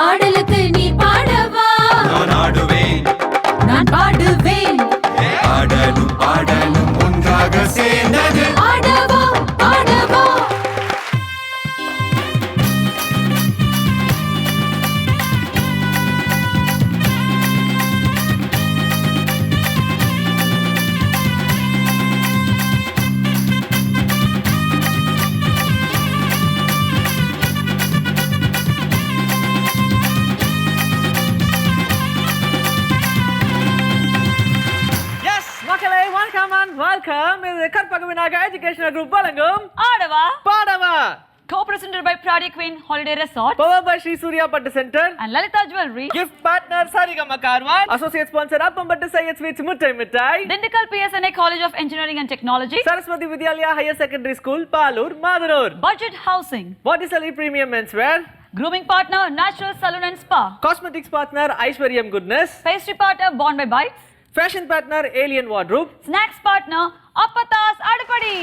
ஆடலுக்கு நீ பாடவா? நான் ஆடுவேன், நான் பாடுவேன். ஆடலும் பாடலும் ஒன்றாக சேர்ந்தது. ஆடவா ஆடவா. Welcome இது கற்பகவினாக எஜுகேஷனல் குரூப் வழங்கும் ஆடவா பாடவா, co-presented by Pradi Queen Holiday Resort powered by Sri Surya Pattu Center and Lalita Jewelry, gift partner Sarigama Karwan, associate sponsor Appambattu Sayed Sweets Muttai Mittai, Dindigul PSNA College of Engineering and Technology, Saraswati Vidyalaya Higher Secondary School, Palur, Madanur, Budget Housing, Botticelli Premium Menswear, grooming partner Natural Salon and Spa, cosmetics partner Aishwaryam Goodness, pastry partner Born by Bites, fashion partner Alien Wardrobe, snacks partner Appathas Adupadi.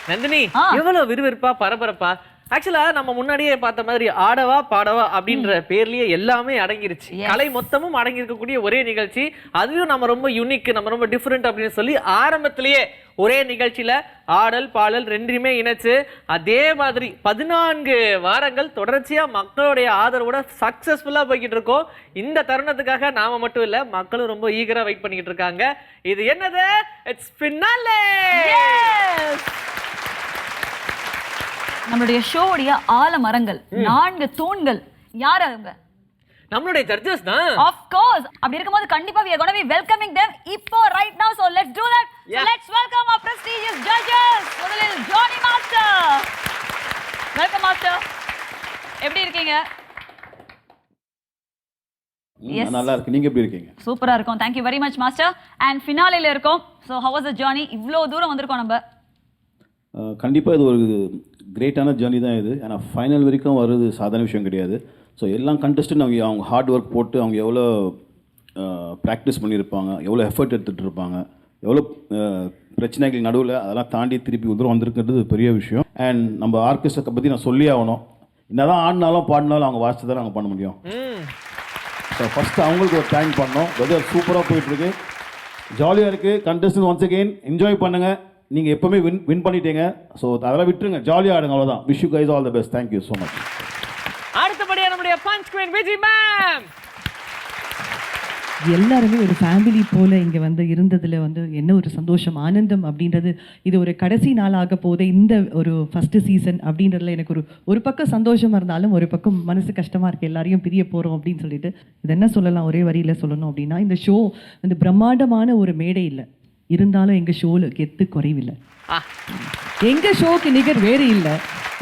Nandini எவ்வளவு விறுவிறுப்பா பரபரப்பா. ஆக்சுவலா நம்ம முன்னாடியே பார்த்த மாதிரி ஆடவா பாடவா அப்படின்ற பேர்லயே எல்லாமே அடங்கிருச்சு. கலை மொத்தமும் அடங்கி இருக்கக்கூடிய ஒரே நிகழ்ச்சி, அதுவும் நம்ம ரொம்ப யூனிக், நம்ம ரொம்ப டிஃபரெண்ட் அப்படின்னு சொல்லி ஆரம்பத்திலேயே ஒரே நிகழ்ச்சியில ஆடல் பாடல் ரெண்டுமே இணைச்சு அதே மாதிரி 14 வாரங்கள் தொடர்ச்சியா மக்களுடைய ஆதரவோட சக்சஸ்ஃபுல்லா போய்கிட்டு இருக்கோம். இந்த தருணத்துக்காக நாம மட்டும் இல்ல, மக்களும் ரொம்ப ஈகரா வெயிட் பண்ணிக்கிட்டு இருக்காங்க. இது என்னது? It's finale. நம்மளுடைய ஷோவுடைய ஆலமரங்கள் 4 தூண்கள் யார் அவங்க? நம்மளுடைய ஜட்ஜஸ் தான். Of course. அப்படி இருக்கும்போது கண்டிப்பா we are going to be welcoming them இப்போ right now, so let's do that. So let's welcome our prestigious judges. முதலில் ஜானி மாஸ்டர். Welcome master. எப்படி இருக்கீங்க? நல்லா இருக்கு. நீங்க எப்படி இருக்கீங்க? சூப்பரா இருக்கும். Thank you very much master. And finale ல இருக்கோம். So how was the journey? இவ்ளோ தூரம் வந்திருக்கோம் நம்ம. கண்டிப்பா இது ஒரு கிரேட்டான ஜர்னி தான் இது. ஏன்னா ஃபைனல் வரைக்கும் வருது சாதாரண விஷயம் கிடையாது. ஸோ எல்லாம் கண்டஸ்டன்ட் அவங்க ஹார்ட் ஒர்க் போட்டு அவங்க எவ்வளோ ப்ராக்டிஸ் பண்ணியிருப்பாங்க, எவ்வளோ எஃபர்ட் எடுத்துகிட்டு இருப்பாங்க, எவ்வளோ பிரச்சனைகள் நடுவில் அதெல்லாம் தாண்டி திருப்பி உதரம் வந்திருக்கிறது பெரிய விஷயம். அண்ட் நம்ம ஆர்கெஸ்ட்ரா பற்றி நான் சொல்லி ஆகணும். என்னதான் ஆடினாலும் பாடினாலும் அவங்க வாசித்து தான் நாங்கள் பண்ண முடியும். ஸோ ஃபஸ்ட்டு அவங்களுக்கு ஒரு தேங்க் பண்ணோம். வெதர் சூப்பராக போயிட்டுருக்கு, ஜாலியாக இருக்குது. கண்டஸ்டன்ட் ஒன்ஸ் அகெயின் என்ஜாய் பண்ணுங்கள். நீங்கள் எப்போவுமே வின் பண்ணிட்டீங்க. ஸோ அதெல்லாம் விட்டுருங்க, ஜாலியாக ஆடுங்க, அவ்வளோதான். Wish you guys all the best. Thank you so much. அடுத்தபடியாக நம்முடைய பஞ்ச் குவீன் விஜி மேம். எல்லாருமே ஒரு ஃபேமிலி போல் இங்கே வந்து இருந்ததில் வந்து என்ன ஒரு சந்தோஷம், ஆனந்தம் அப்படின்றது. இது ஒரு கடைசி நாளாக போதே இந்த ஒரு ஃபஸ்ட்டு சீசன் அப்படின்றதுல எனக்கு ஒரு பக்கம் சந்தோஷமாக இருந்தாலும் ஒரு பக்கம் மனசு கஷ்டமாக இருக்குது. எல்லாரையும் பிரிய போகிறோம் அப்படின்னு சொல்லிட்டு இது என்ன சொல்லலாம், ஒரே வரியில் சொல்லணும் அப்படின்னா இந்த ஷோ வந்து பிரம்மாண்டமான ஒரு மேடை இல்லை, இருந்தாலும் எங்கள் ஷோவில் கெத்து குறைவில்லை. எங்கள் ஷோக்கு நிகர் வேறு இல்லை,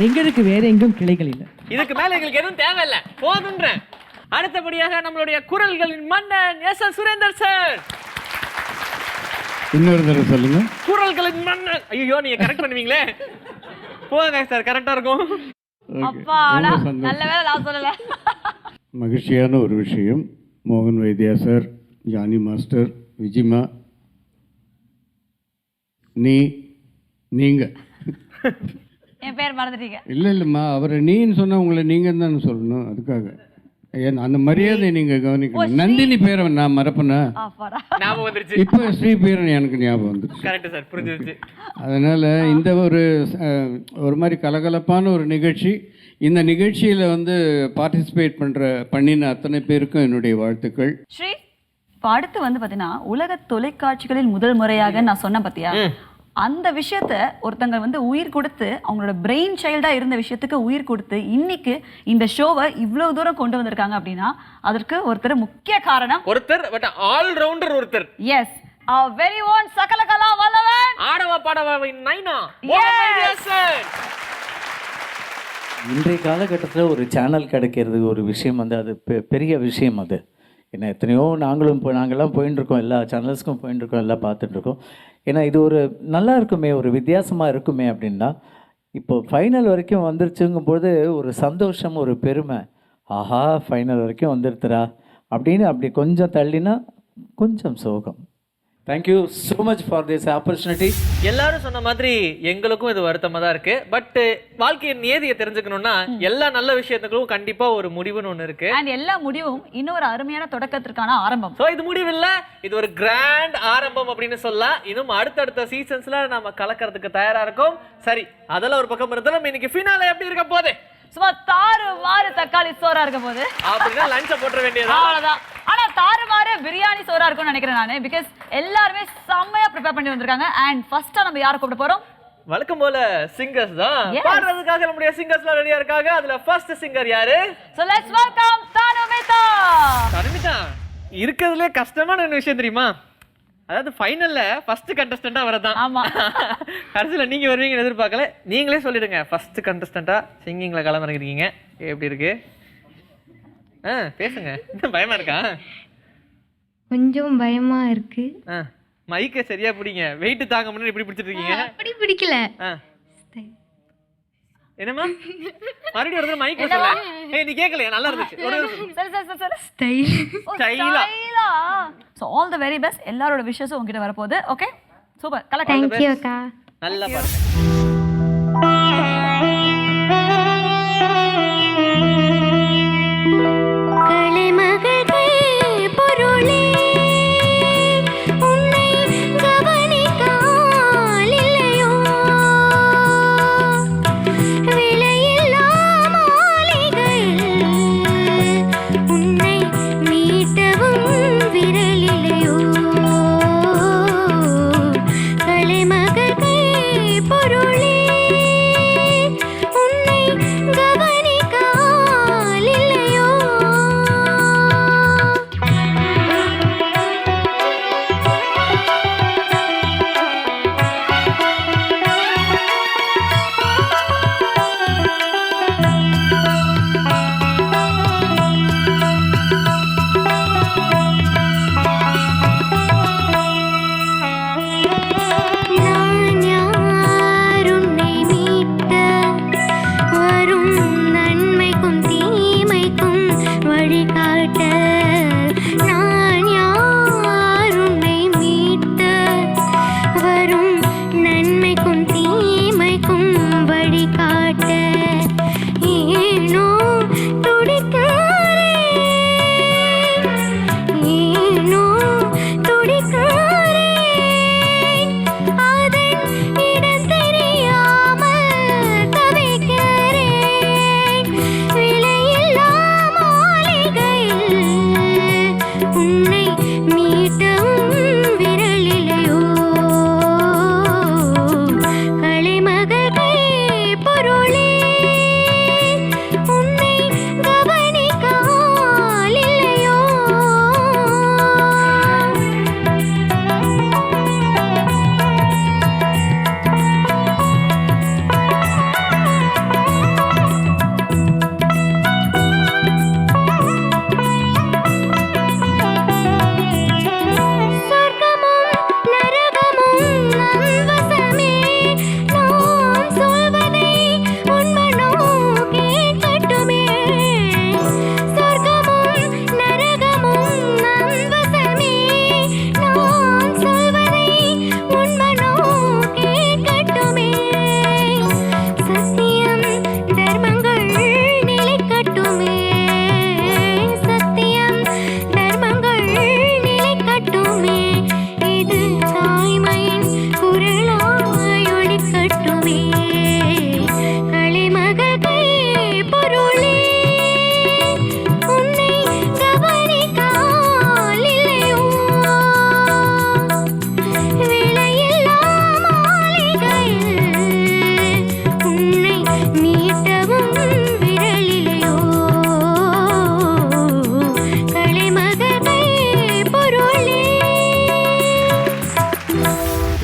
எங்களுக்கு வேற எங்கும் கிளைகள் இல்லை. இதுக்கு மேல எங்களுக்கு எதுவும் தேவையில்லை, போதுன்றேன். அடுத்தபடியாக நம்மளுடைய குரல்களின் மன்னன் எஸ் எஸ் சுரேந்தர் சார். இன்னொரு தடவை சொல்லுங்க. குரல்களின் மன்னன். ஐயோ நீங்க கரெக்ட் பண்ணுவீங்களே, போங்க சார், கரெக்டா இருக்கும். அப்பாடா, நல்ல வேளை நான் சொல்லல. மகிழ்ச்சியான ஒரு விஷயம். மோகன் வைத்தியா சார், ஜானி மாஸ்டர், விஜிமா, நீங்க என் பேர் மறந்துட்டீங்க. இல்லைம்மா, அவரை நீன்னு சொன்னா உங்களை நீங்கள் தான் சொல்லணும். அதுக்காக அந்த மரியாதை நீங்க கவனிக்கணும். நந்தினி பேரை நான் மறப்பேனா? ஞாபகம் வந்துருச்சு. இப்போ ஸ்ரீ பேரை எனக்கு ஞாபகம் வந்துருச்சு. கரெக்ட் சார், புரிஞ்சிருச்சு. அதனால இந்த ஒரு மாதிரி கலகலப்பான ஒரு நிகழ்ச்சி. இந்த நிகழ்ச்சியில் வந்து பார்ட்டிசிபேட் பண்ணின அத்தனை பேருக்கும் என்னுடைய வாழ்த்துக்கள். ஸ்ரீ, இப்போ அடுத்து வந்து பார்த்தீங்கன்னா உலக தொலைக்காட்சிகளில் முதல் முறையாக நான் சொன்ன பார்த்தியா, அந்த விஷயத்த ஒருத்தங்க வந்து உயிர் கொடுத்து அவங்களோட பிரெயின் சைல்டாக இருந்த விஷயத்துக்கு உயிர் கொடுத்து இன்னைக்கு இந்த ஷோவை இவ்வளோ தூரம் கொண்டு வந்திருக்காங்க அப்படின்னா அதற்கு ஒருத்தர் முக்கிய காரணம். ஒருத்தர் பட் ஆல் ரவுண்டர் ஒருத்தர். எஸ், our very own சகலகலா வல்லவன் ஆடவா பாடவா நைனா. இன்றைய காலகட்டத்தில் ஒரு சேனல் கிடைக்கிறது ஒரு விஷயம் வந்து அது பெரிய விஷயம். அது ஏன்னா எத்தனையோ நாங்கள்லாம் போயின்ட்டுருக்கோம், எல்லா சேனல்ஸ்க்கும் போயின்ட்டுருக்கோம், எல்லாம் பார்த்துட்ருக்கோம். ஏன்னா இது ஒரு நல்லா இருக்குமே, ஒரு வித்தியாசமாக இருக்குமே அப்படின்னா. இப்போ ஃபைனல் வரைக்கும் வந்துருச்சுங்கும்போது ஒரு சந்தோஷம், ஒரு பெருமை. ஆஹா, ஃபைனல் வரைக்கும் வந்துருத்துறா அப்படின்னு. அப்படி கொஞ்சம் தள்ளினா கொஞ்சம் சோகம். Thank you so much for this opportunity. எல்லாரும் சொன்ன மாதிரி எங்களுக்கும் இது வருத்தமா தான் இருக்கு. பட் வாழ்க்கையின் நியதியை தெரிஞ்சுக்கணும்னா எல்லா நல்ல விஷயத்துக்கும் கண்டிப்பா ஒரு முடிவுன்னு ஒண்ணு இருக்கு. அண்ட் எல்லா முடிவும் இன்னொரு அருமையான தொடக்கத்திற்கான ஆரம்பம். சோ இது முடிவு இல்ல, இது ஒரு கிராண்ட் ஆரம்பம் அப்படின்னு சொல்லலாம். இன்னும் அடுத்தடுத்த சீசன்ஸ்ல நம்ம கலக்கிறதுக்கு தயாரா இருக்கோம். சரி, அதெல்லாம் ஒரு பக்கம் இருந்தாலும் இன்னைக்கு ஃபினாலே எப்படி இருக்க போகுது? சும்மா தாறுமாறு தக்காளி சோறா இருக்க போது அப்படின்னா லஞ்ச போட்டுற வேண்டியது அவ்வளவுதான். ஆனா தாறுமாறு பிரியாணி சோறா இருக்கும்னு நினைக்கிறேன் நானு. பிகாஸ் எல்லாருமே செம்மையா ப்ரிப்பேர் பண்ணி வந்திருக்காங்க. அண்ட் ஃபர்ஸ்டா நம்ம யாரை கூப்பிட போறோம்? வழக்கம் போல சிங்கர்ஸ் தான். Yes. பாடுறதுக்காக நம்முடைய சிங்கர்ஸ்லாம் ரெடியா இருக்காங்க. அதுல ஃபர்ஸ்ட் சிங்கர் யாரு? So let's welcome தானுமிதா. தனுமிதா, இருக்கிறதுலே கஷ்டமான ஒரு விஷயம் தெரியுமா? அதாவது ஃபைனல்ல ஃபர்ஸ்ட் கண்டஸ்டண்டா வரதான். ஆமா. கடைசியில நீங்க வருவீங்கன்னு எதிர்பார்க்கல. நீங்களே சொல்லிடுங்க, ஃபர்ஸ்ட் கண்டஸ்டண்டா சிங்கிங்ல களமிறங்கிருக்கீங்க, எப்படி இருக்கு? பேசுங்க. பயமா இருக்கா? கொஞ்சம் பயமா இருக்கு. மைக்க சரியா பிடிங்க. வெயிட் தாங்க முன்னாடி இப்படி பிடிச்சிட்டு இருக்கீங்க. அப்படி பிடிக்கல. என்னமா மறுபடியும் ஒரு தடவை மைக் சொல்ல. நீ கேக்கலையா? நல்லா இருந்துச்சு. சரி ஸ்டைல். ஸ்டைலா. So all the very best. எல்லாரோட விஷஸும் உங்ககிட்ட வர போகுது. Okay, super. Collect. Thank you அக்கா. நல்லா பாருங்க.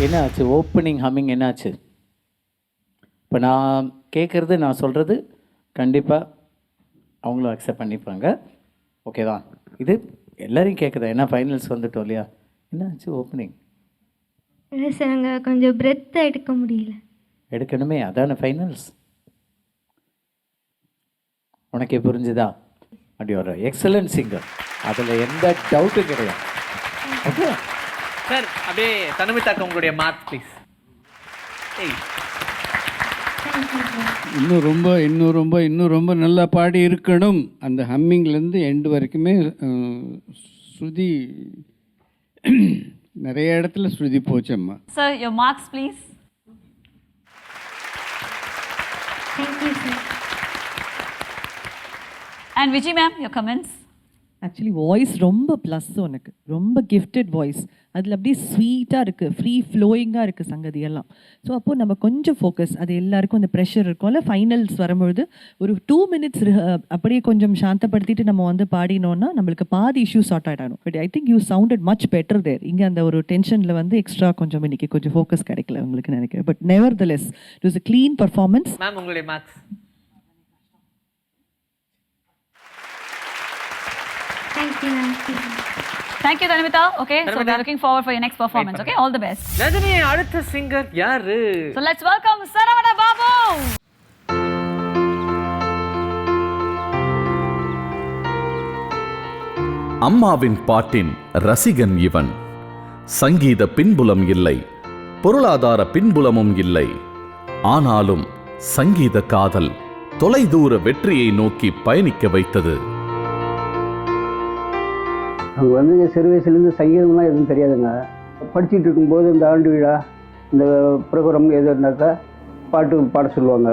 என்னாச்சு? ஓப்பனிங் ஹம்மிங் என்னாச்சு? இப்போ நான் கேட்குறது, நான் சொல்கிறது கண்டிப்பாக அவங்களும் அக்செப்ட் பண்ணிப்பாங்க. ஓகேவா? இது எல்லோரையும் கேட்குதா? ஏன்னா ஃபைனல்ஸ் வந்துட்டோம் இல்லையா? என்னாச்சு ஓப்பனிங்? இல்லை சார், அங்கே கொஞ்சம் பிரெத் எடுக்க முடியல. எடுக்கணுமே, அதான ஃபைனல்ஸ். உனக்கே புரிஞ்சுதா? அப்படி ஒரு எக்ஸலன்ட் சிங்கர், அதில் எந்த டவுட்டும் கிடையாது. ஓகே, சார் அப்படியே தனுமிதாக்கு உங்களுடைய மார்க் ப்ளீஸ். இன்னும் ரொம்ப நல்லா பாடி இருக்கணும். அந்த ஹம்மிங்லேருந்து எண்டு வரைக்குமே ஸ்ருதி நிறைய இடத்துல ஸ்ருதி போச்சம்மா. Sir your marks please. Thank you, sir. And Vijay ma'am, your comments. Actually voice ரொம்ப ப்ளஸ் உனக்கு, ரொம்ப கிஃப்டட் வாய்ஸ். அதில் அப்படியே ஸ்வீட்டாக இருக்குது, ஃப்ரீ ஃப்ளோயிங்காக இருக்குது சங்கதியெல்லாம். ஸோ அப்போது நம்ம கொஞ்சம் ஃபோக்கஸ், அது எல்லாருக்கும் அந்த ப்ரெஷர் இருக்கும்ல, ஃபைனல்ஸ் வரும்பொழுது ஒரு 2 minutes அப்படியே கொஞ்சம் சாந்தப்படுத்திட்டு நம்ம வந்து பாடினோன்னா நம்மளுக்கு பாதி இஷ்யூ சார்ட் ஆகிடணும். But I think you sounded much better there. இங்கே அந்த ஒரு டென்ஷனில் வந்து எக்ஸ்ட்ரா கொஞ்சம் இன்னைக்கு கொஞ்சம் ஃபோக்கஸ் கிடைக்கல உங்களுக்கு நினைக்கிறேன். But never the less it was a clean performance. Ma'am உங்களுடைய marks. Thank you, ma'am. Thank you Dhanamita. Okay, so we are looking forward for your next performance. Okay, all the best. Rajini அடுத்த singer யாரு? So let's welcome Saravana Babu. அம்மாவின் பாட்டின் ரசிகன் இவன். சங்கீத பின்புலம் இல்லை, பொருளாதார பின்புலமும் இல்லை. ஆனாலும் சங்கீத காதல் தொலைதூர வெற்றியை நோக்கி பயணிக்க வைத்தது. அவங்க வந்து சிறு வயசுலேருந்து சங்கீதம்லாம் எதுவும் தெரியாதுங்க. படிச்சுட்டு இருக்கும்போது இந்த ஆண்டு விழா, இந்த ப்ரோக்ராம் எது இருந்தாக்கா பாட சொல்லுவாங்க.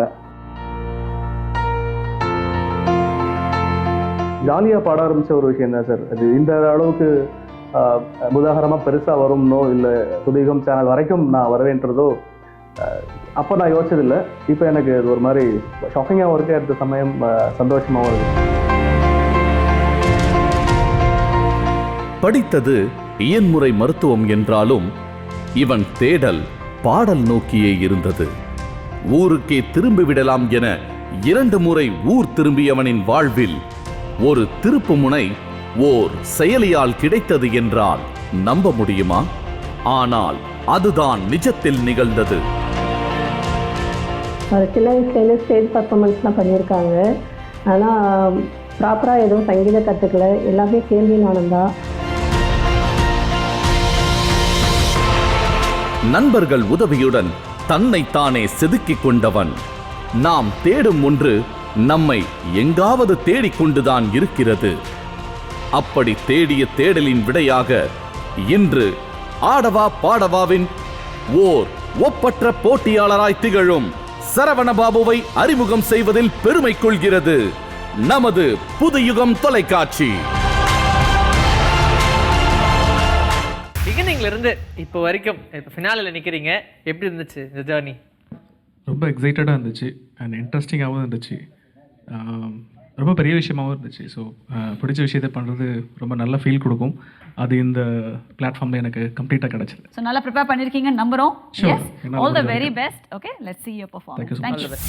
ஜாலியாக பாட ஆரம்பித்த ஒரு விஷயம் தான் சார் அது. இந்த அளவுக்கு உதாரணமாக பெருசாக வரும்னோ இல்லை புதுயுகம் சேனல் வரைக்கும் நான் வரவேன்றதோ அப்போ நான் யோசிச்சதில்லை. இப்போ எனக்கு இது ஒரு மாதிரி ஷாக்கிங்காகவும் இருக்குது, அடுத்த சமயம் சந்தோஷமாகவும் இருக்குது. படித்தது இயன்முறை மருத்துவம் என்றாலும் இவன் தேடல் பாடல் நோக்கியே இருந்தது. ஊருக்கே திரும்பிவிடலாம் என 2 முறை ஊர் திரும்பியவனின் வாழ்வில் ஒரு திருப்பு முனை ஓர் செயலியால் கிடைத்தது என்றால் நம்ப முடியுமா? ஆனால் அதுதான் நிஜத்தில் நிகழ்ந்தது. ஒரு சின்ன வயசுலேருந்து ஸ்டேஜ் பர்ஃபார்மன்ஸ்லாம் பண்ணியிருக்காங்க. ஆனால் ப்ராப்பராக எதுவும் சங்கீதம் கற்றுக்கல, எல்லாமே கேள்வி நானும் தான். நண்பர்கள் உதவியுடன் தன்னைத்தானே செதுக்கிக் கொண்டவன். நாம் தேடும் ஒன்று நம்மை எங்காவது தேடிக்கொண்டுதான் இருக்கிறது. அப்படி தேடிய தேடலின் விடையாக இன்று ஆடவா பாடவாவின் ஓர் ஒப்பற்ற போட்டியாளராய் திகழும் சரவணபாபுவை அறிமுகம் செய்வதில் பெருமை கொள்கிறது நமது புதுயுகம் தொலைக்காட்சி. பிகினிங்ல இருந்து இப்போ வரைக்கும் இப்போ ஃபினாலில் நிற்கிறீங்க, எப்படி இருந்துச்சு இந்த ஜர்னி? ரொம்ப எக்ஸைட்டடாக இருந்துச்சு அண்ட் இன்ட்ரெஸ்டிங்காகவும் இருந்துச்சு, ரொம்ப பெரிய விஷயமாகவும் இருந்துச்சு. ஸோ பிடிச்ச விஷயத்தை பண்ணுறது ரொம்ப நல்ல ஃபீல் கொடுக்கும். அது இந்த பிளாட்ஃபார்மில் எனக்கு கம்ப்ளீட்டாக கிடச்சிது. ஸோ நல்லா ப்ரிப்பேர் பண்ணியிருக்கீங்க நம்புகிறோம். Sure. Yes, all the very best. Okay, let's see your performance. Thank you so much.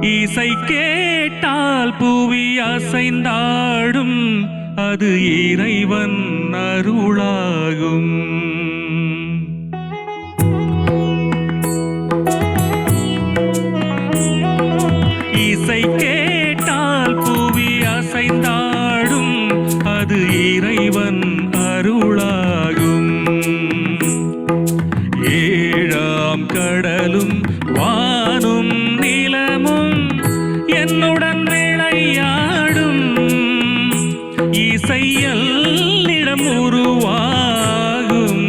இசை கேட்டால் புவி அசைந்தாடும், அது இறைவன் அருளாகும். இசை கேட்டால் புவி அசைந்தாடும், அது இறைவன் அருளாகும். ஏழாம் கடலும் வானும் நிலமும் என்னுடன் விளையாடும், இசை என்னிடம் உருவாகும்,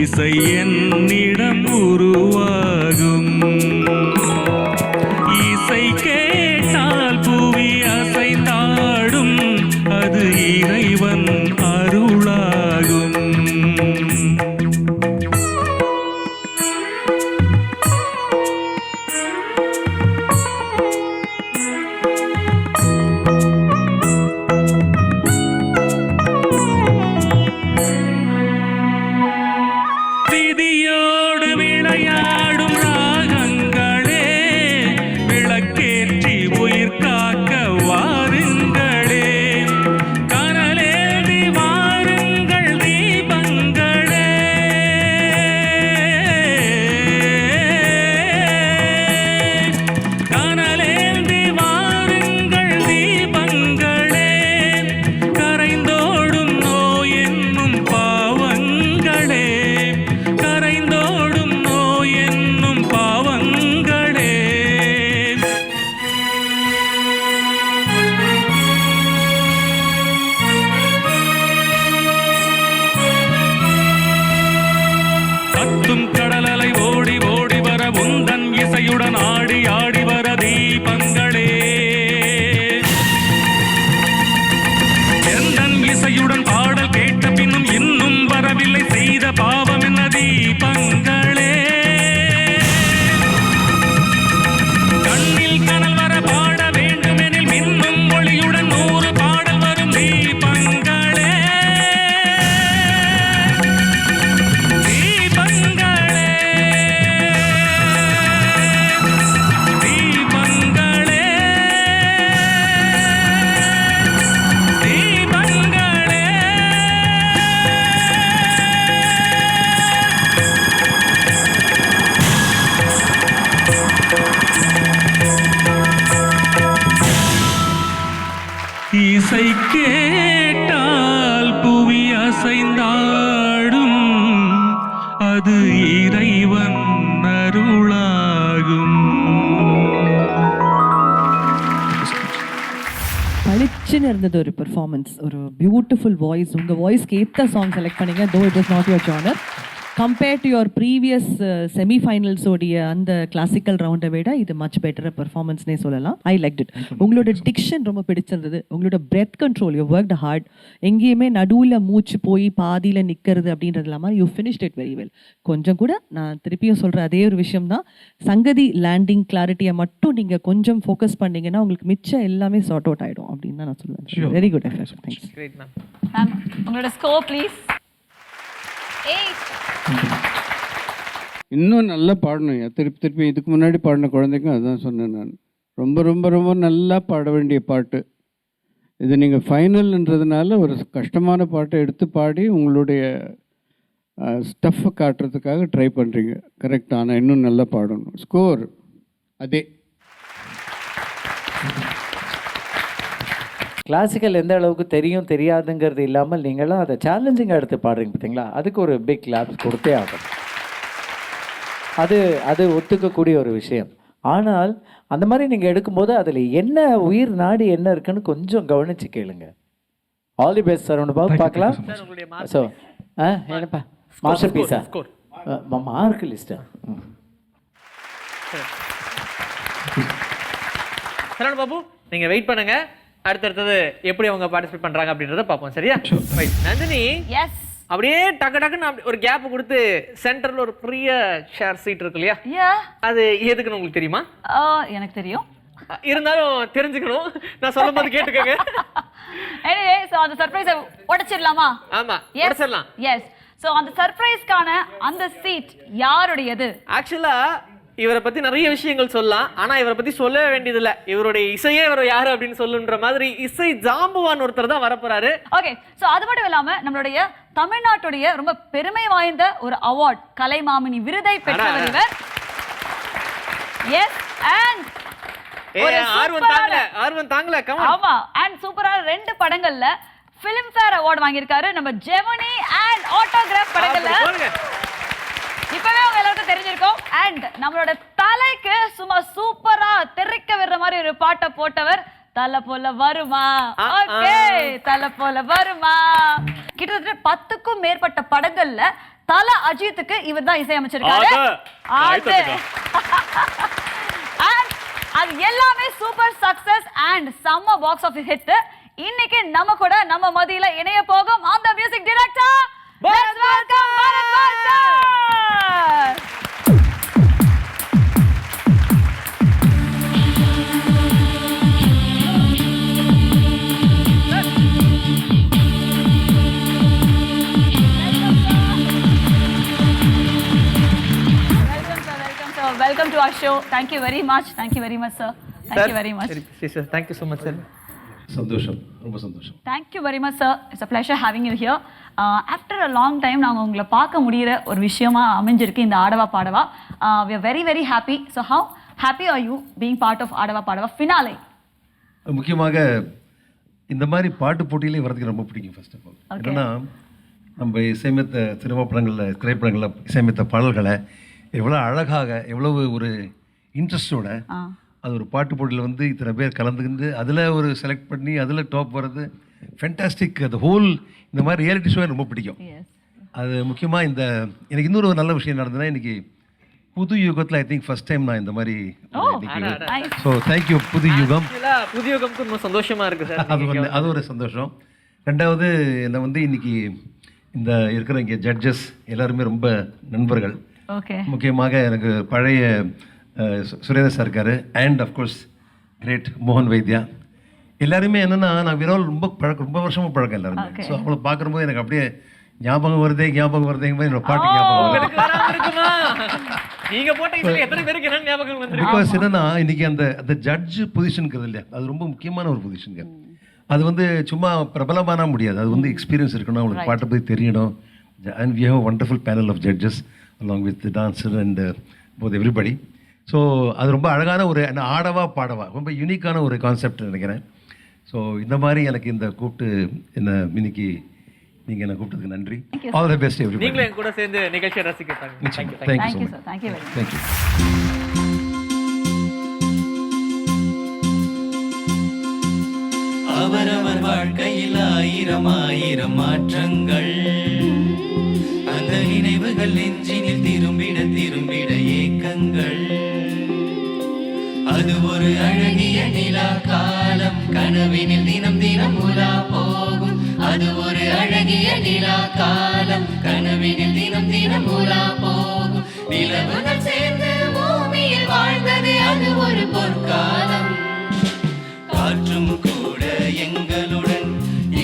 இசை என்னிடம் உருவாகும். இசை கேட்டால் புவி அசைந்தாடும், அது இறைவன் அருளாகும். விதியோடு விளையாடும் கொத்தும் கடலலை ஓடி ஓடி வர உந்தன் இசையுடன் ஆடி ஆடி வர தீபங்களே எந்தன் இசையுடன் பாடல் கேட்ட பின்னும் இன்னும் வரவில்லை செய்த பாவம் என்ன தீபங்களே கண்ணில் கனல் வர பாட வேண்டுமெனில் மின்னும் ஒளியுடன் 100 பாடல் வரும் தீபங்களே தீபங்களே தீபங்களே தீபங்களே இசை கேட்டால் புவி அசைந்தாடும் அது இறைவன் அருளாகும். பளிச்சுன்னு இருந்தது ஒரு பெர்ஃபார்மன்ஸ், ஒரு பியூட்டிஃபுல் வாய்ஸ். உங்கள் வாய்ஸ்க்கு ஏற்ற சாங் செலக்ட் பண்ணீங்க, though it is not your genre. Compared to your previous செமிஃபைனல்ஸோடைய அந்த கிளாசிக்கல் ரவுண்டை விட இது மச் பெட்டர் பெர்ஃபார்மன்ஸ்னே சொல்லலாம். I like it. உங்களோட டிக்ஷன் ரொம்ப பிடிச்சிருந்தது. உங்களோட breath control, you worked hard. எங்கேயுமே நடுவில் மூச்சு போய் பாதியில் நிற்கிறது அப்படின்றது இல்லாமல் you finished it very well. கொஞ்சம் கூட நான் திருப்பியும் சொல்கிற அதே ஒரு விஷயம் தான், சங்கதி லேண்டிங் கிளாரிட்டியை மட்டும் நீங்கள் கொஞ்சம் ஃபோக்கஸ் பண்ணீங்கன்னா உங்களுக்கு மிச்சம் எல்லாமே சார்ட் அவுட் ஆகிடும் அப்படின்னு தான் நான் சொல்லுவேன். Very good effort. Thanks. Great ma'am. Ma'am உங்களோட ஸ்கோர் ப்ளீஸ். 8. இன்னும் நல்லா பாடணும். திருப்பி திருப்பி இதுக்கு முன்னாடி பாடின குழந்தைக்கும் அதுதான் சொன்னேன் நான். ரொம்ப ரொம்ப ரொம்ப நல்லா பாட வேண்டிய பாட்டு இது. நீங்கள் ஃபைனல்ன்றதுனால ஒரு கஷ்டமான பாட்டை எடுத்து பாடி உங்களுடைய ஸ்டஃப்பை காட்டுறதுக்காக ட்ரை பண்ணுறீங்க. கரெக்ட். ஆனால் இன்னும் நல்லா பாடணும். ஸ்கோர் அதே. கிளாசிக்கல் எந்த அளவுக்கு தெரியும் தெரியாதுங்கிறது இல்லாமல் நீங்களும் அதை சேலஞ்சிங்காக எடுத்து பாடுறீங்க பார்த்தீங்களா, அதுக்கு ஒரு பிக் கிளாப்ஸ் கொடுத்தே ஆகும். அது ஒத்துக்கக்கூடிய ஒரு விஷயம். ஆனால் அந்த மாதிரி நீங்கள் எடுக்கும்போது அதில் என்ன உயிர் நாடி என்ன இருக்குன்னு கொஞ்சம் கவனித்து கேளுங்க. All the best sir. ஒன்று பார்க்கலாம். ஸோ என்னப்பா மாஸ்டர் பீஸா மார்க் லிஸ்டா? சரவண பாபு நீங்கள் வெயிட் பண்ணுங்க. அடுத்தடுத்தது எப்படி அவங்க பார்ட்டிசிபேட் பண்றாங்க அப்படின்றத பார்ப்போம். சரியா? நந்தினி, எஸ், அப்படியே டக்கு டக்குன்னு ஒரு கேப் கொடுத்து சென்டர்ல ஒரு பெரிய ஷேர் சீட் இருக்கு இல்லையா, அது எதுக்குன்னு உங்களுக்கு தெரியுமா? எனக்கு தெரியும், இருந்தாலும் தெரிஞ்சுக்கணும். நான் சொல்லும் போது கேட்டுக்கங்க. எனிவே சோ அந்த சர்ப்ரைஸை உடைச்சிடலாமா? ஆமா, உடைச்சிடலாம். எஸ். சோ அந்த சர்ப்ரைஸ்க்கான அந்த சீட் யாருடையது? ஆக்சுவலா இவரை பத்தி நிறைய விஷயங்கள் சொல்லலாம், ஆனா இவரை பத்தி சொல்ல வேண்டியதில்லை. இவருடைய இசையே இவர் யாரு அப்படின்னு சொல்லுன்ற மாதிரி இசை ஜாம்புவான் ஒருத்தர் தான் வரப்போறாரு. ஓகே. சோ அது மட்டும் இல்லாம நம்மளுடைய தமிழ்நாட்டுடைய ரொம்ப பெருமை வாய்ந்த ஒரு அவார்ட், கலைமாமணி விருதை பெற்றவர் இவர். எஸ். அண்ட் ஆர்வம் தாங்கல. ஆமா. அண்ட் சூப்பரா 2 படங்கள்ல ஃபிலிம்ஃபேர் அவார்ட் வாங்கியிருக்காரு. நம்ம ஜெமினி அண்ட் ஆட்டோகிராஃப் படங்கள்ல. இப்பவே அவங்க எல்லாருக்கும் தெரிஞ்சிருக்கும். அண்ட் நம்மளோட தலைக்கு சும்மா சூப்பரா தெறிக்க விடுற மாதிரி ஒரு பாட்டை போட்டவர் தலை போல வருமா. ஓகே, தலை போல வருமா. கிட்டத்தட்ட 10க்கும் மேற்பட்ட படங்கள்ல தல அஜித்துக்கு இவர் தான் இசையமைச்சிருக்காரு. அது எல்லாமே சூப்பர் சக்சஸ் அண்ட் செம்ம பாக்ஸ் ஆஃபீஸ் ஹிட். இன்னைக்கு நம்ம கூட நம்ம மதியில இணைய போகும் அந்த music director let's welcome Bharat Vasar. Welcome to our show. Thank you very much. Thank you very much, sir. Thank you very much. Sir, thank you so much, sir. சந்தோஷம், ரொம்ப சந்தோஷம். Thank you very much, sir. It's a pleasure having you here. After a long time நாங்கள் உங்களை பார்க்க முடிகிற ஒரு விஷயமா அமைஞ்சிருக்கு இந்த ஆடவா பாடவா. We are very very happy. So how happy are you being part of ஆடவா பாடவா finale? முக்கியமாக இந்த மாதிரி பாட்டு போட்டியிலே வரதுக்கு ரொம்ப பிடிக்கும். ஃபர்ஸ்ட் ஆஃப் ஆல் என்னன்னா, நம்ம இசையமைத்த சினிமா படங்களில் திரைப்படங்களில் இசையமைத்த பாடல்களை எவ்வளோ அழகாக எவ்வளவு ஒரு இன்ட்ரெஸ்டோட அது ஒரு பாட்டு போட்டியில் வந்து இத்தனை பேர் கலந்துக்கிட்டு அதில் ஒரு செலக்ட் பண்ணி அதில் டாப் வர்றது ஃபேண்டாஸ்டிக். அது ஹோல் இந்த மாதிரி ரியாலிட்டி ஷோ ரொம்ப பிடிக்கும். அது முக்கியமாக எனக்கு இன்னொரு நல்ல விஷயம் நடந்ததுன்னா இன்னைக்கு புது யுகத்தில் ஐ திங்க் ஃபர்ஸ்ட் டைம் நான் இந்த மாதிரி ஸோ தேங்க்யூ புது யுகம். புது யுகம்க்கு ரொம்ப சந்தோஷமா இருக்கு சார். அது ஒரு சந்தோஷம். ரெண்டாவது என்னை இன்னைக்கு இந்த இருக்கிற இங்கே ஜட்ஜஸ் எல்லாருமே ரொம்ப நண்பர்கள். முக்கியமாக எனக்கு பழைய சுரேந்தர் சார் இருக்காரு அண்ட் அஃப்கோர்ஸ் கிரேட் மோகன் வைத்யா. எல்லாருமே என்னென்னா நான் விரோல் ரொம்ப வருஷமாக பழக்கம் எல்லாருமே. ஸோ அவங்கள பார்க்கும்போது எனக்கு அப்படியே ஞாபகம் வருதே என்னோட பாட்டு ஞாபகம். நீங்க போட்ட இதுல எத்தனை பேருக்கு என்ன ஞாபகம் வந்திருக்கு? பிகாஸ் என்னன்னா இன்னைக்கு அந்த ஜட்ஜ் பொசிஷனுக்கு இல்லையா, அது ரொம்ப முக்கியமான ஒரு பொசிஷனுங்க. அது சும்மா பிரபலமான முடியாது, அது எக்ஸ்பீரியன்ஸ் இருக்கணும், அவங்களுக்கு பாட்டை பற்றி தெரியணும். And we have wonderful panel of judges along with dancer and both everybody. So அது ரொம்ப அழகான ஒரு ஆடவா பாடவா ரொம்ப யூனிக்கான ஒரு கான்செப்ட் நினைக்கிறேன். ஸோ இந்த மாதிரி எனக்கு இந்த கூப்பிட்டு இன்னைக்கு நீங்க என்ன கூப்பிட்டதுக்கு நன்றி. All the best everybody. நீங்களும் என் கூட சேர்ந்து நிகழ்ச்சியை ரசிக்கிறீங்க. Thank you sir. Thank you. அவரவர் வாழ்க்கையில் ஆயிரம் மாற்றங்கள், அந்த நினைவுகள் நெஞ்சினில் திரும்பிட ஏக்கங்கள். அது ஒரு அழகிய நிலா காலம், கனவினில் தினம் உலா போகும். அது ஒரு அழகிய நிலா காலம், கனவினில் தினம் உலா போகும். நிலவுகள் சேர்ந்து பூமியில் வாழ்ந்தது அது ஒரு பொற்காலம். காற்றும் கூட எங்களுடன்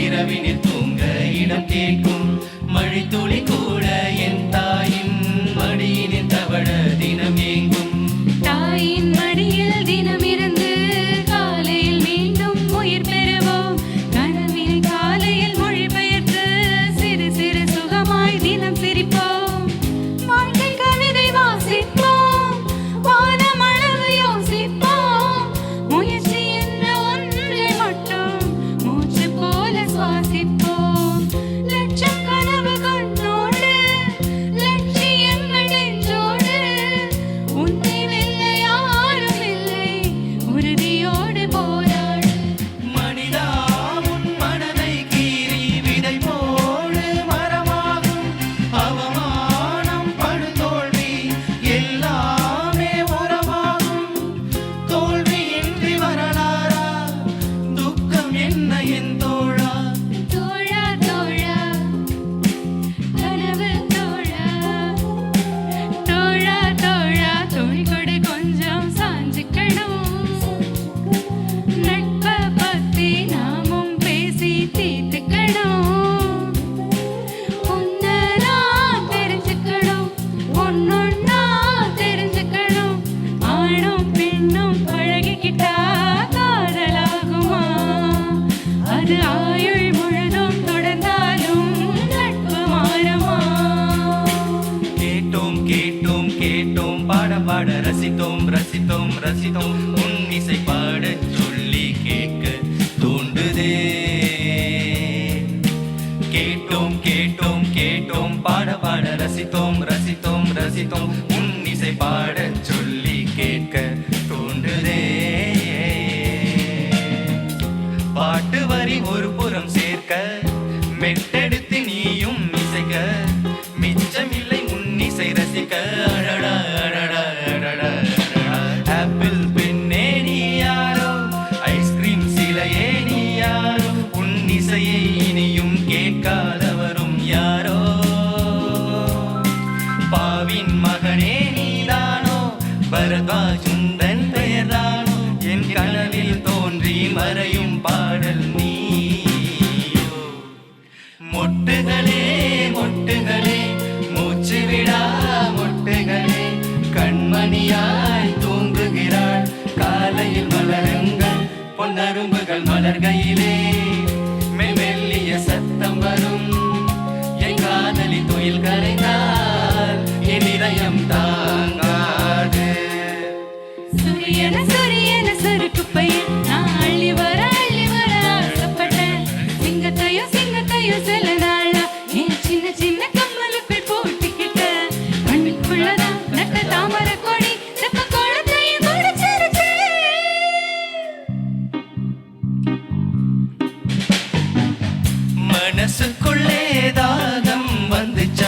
இரவினில் தூங்க இடம் கேட்கும். மழைத்துளி கூட என் தாயின் மடியினில் தவழ தினம் ஏங்கும். தாயின் மடியில் தினம் இருந்து காலையில் மீண்டும் உயிர் பெறுவோம். கனவினை காலையில் மொழிபெயர்த்து சிறு சிறு சுகமாய் தினம் சிரிப்போம். வாழ்க்கை கவிதை வாசிப்போம், வானமளவு யோசிப்போம். முயற்சி என்ற ஒன்றை மட்டும் மூச்சு போல சுவாசிப்போம். லட்சம் கனவு கண்ணோடு, லட்சியங்கள் நெஞ்சோடு. உன்னை வெல்ல யாரும் இல்லை, உறுதியோடு போராடு. மனிதா உன் மனதை கீறி விதை போடு மரமாகும். அவமானம் படு தோல்வி எல்லாமே உறவாகும். தோல்வியின்றி வரலாறா, துக்கம் என்ன என் தோழா. தோழா தோழா கனவு தோழா, தோழா தோழா தோழி கொடு கொஞ்சம் சாஞ்சுக்கணும். நட்பை பத்தி நாமும் பேசி தீர்த்துக்கணும். உன்னை நான் தெரிஞ்சுக்கணும், ஒன்னொன்னா தெரிஞ்சுக்கணும். ஆணும் பெண்ணும் பழகிக்கிட்டா காதலாகுமா? அது ஆயுள் முழுதும் தொடர்ந்தாலும் நட்பு மாறுமா? கேட்டோம் பாட ரசித்தோம் உன் இசை பாடச் சொல்லி கேட்க தூண்டுதே. கேட்டோம் பாட ரசித்தோம் உன் இசை பாடச் சொல்லி கேட்க தூண்டுதே. பாட்டு வரி ஒரு புறம் சேர்க்க மெட்டெடுத்து நீயும் இசைக்க, மிச்சமில்லை உன் இசை ரசிக்க. அடடா அடடா அடடா ஆப்பிள் பெண்ணே நீ யாரோ, ஐஸ்கிரீம் சிலையே நீ யாரோ, உன் இசையை இனியும் கேட்காதவரும் யாரோ. பாவின் மகனே நீதானோ, பரத்வாஜுந்தன் பெயர்தானோ, என் கனவில் தோன்றி மறையும் பாடல் நீயோ. மொட்டுகளே மூச்சு விடா மொட்டுகளே, கண்மணியாய் தூங்குகிறாள். காலையில் மலருங்கள் பொன்னரும்புகள் மலர்கையிலே, மெல்லிய சத்தம் வரும். என் காதலி துயில் கரைந்தால் என் இதயம் தாங்காது. சூரியன சுருக்கு பையன் நான் அள்ளி வர ஆசைப்பட்டேன். சிங்கத்தையும் சில நாளா என் சின்ன கம்மலுக்குள் போட்டுக்கிட்டேன். கண்ணுக்குள்ளதான் நட்ட தாமரை கொடி செப்ப குளத்தையும் முடிச்சிருச்சு. மனசுக்குள்ளே தாகம் வந்துச்சா,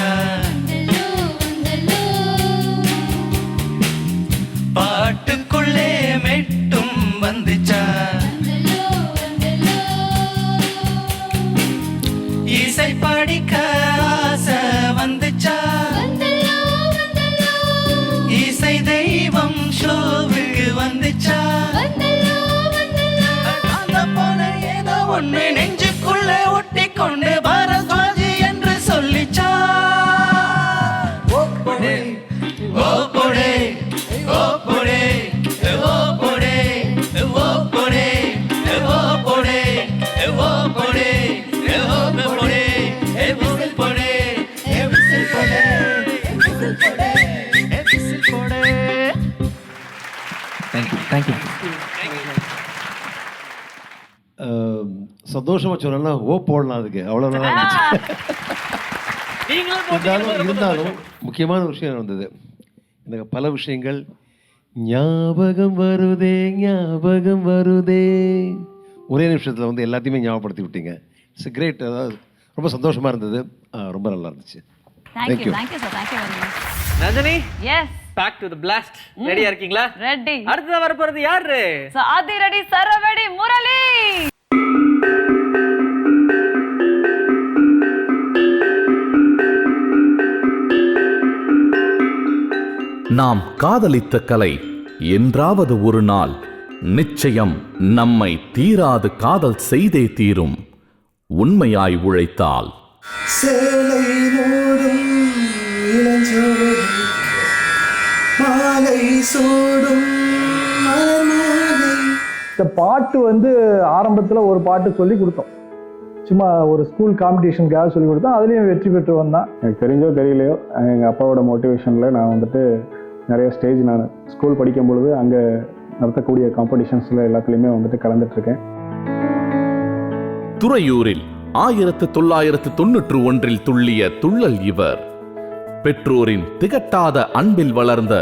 தேங்க்யூ. சந்தோஷமாக சொல்லணும்னா போடலாம் அதுக்கு அவ்வளோ நல்லா இருந்துச்சு. இருந்தாலும் முக்கியமான விஷயம் இருந்தது. எனக்கு பல விஷயங்கள் ஞாபகம் வருதே ஒரே நிமிஷத்தில் வந்து எல்லாத்தையுமே ஞாபகப்படுத்தி விட்டீங்க. It's great. அதாவது ரொம்ப சந்தோஷமாக இருந்தது, ரொம்ப நல்லா இருந்துச்சு. Thank you sir, thank you very much. Rajini, yes, back to the blast. ரெடியா இருக்கீங்களா? ரெடி. அடுத்து வர போறது யாரு? ஆதி ரெடி, சரவடி, முரளி. நாம் காதலித்த கலை என்றாவது ஒரு நாள் நிச்சயம் நம்மை தீராது காதல் செய்தே தீரும், உண்மையாய் உழைத்தால். இந்த பாட்டு வந்து ஆரம்பத்தில் ஒரு பாட்டு சொல்லி கொடுத்தோம், சும்மா ஒரு ஸ்கூல் காம்படிஷனுக்காக சொல்லி கொடுத்தோம். அதுலேயும் வெற்றி பெற்று வந்தான். எனக்கு தெரிஞ்சோ தெரியலையோ எங்கள் அப்பாவோட மோட்டிவேஷனில் நான் வந்துட்டு நிறைய ஸ்டேஜ் நான் ஸ்கூல் படிக்கும் பொழுது அங்கே நடத்தக்கூடிய காம்படிஷன்ஸில் எல்லாத்துலேயுமே வந்துட்டு கலந்துட்டுருக்கேன். துறையூரில் 1991 துள்ளிய துள்ளல் இவர். பெற்றோரின் திகட்டாத அன்பில் வளர்ந்த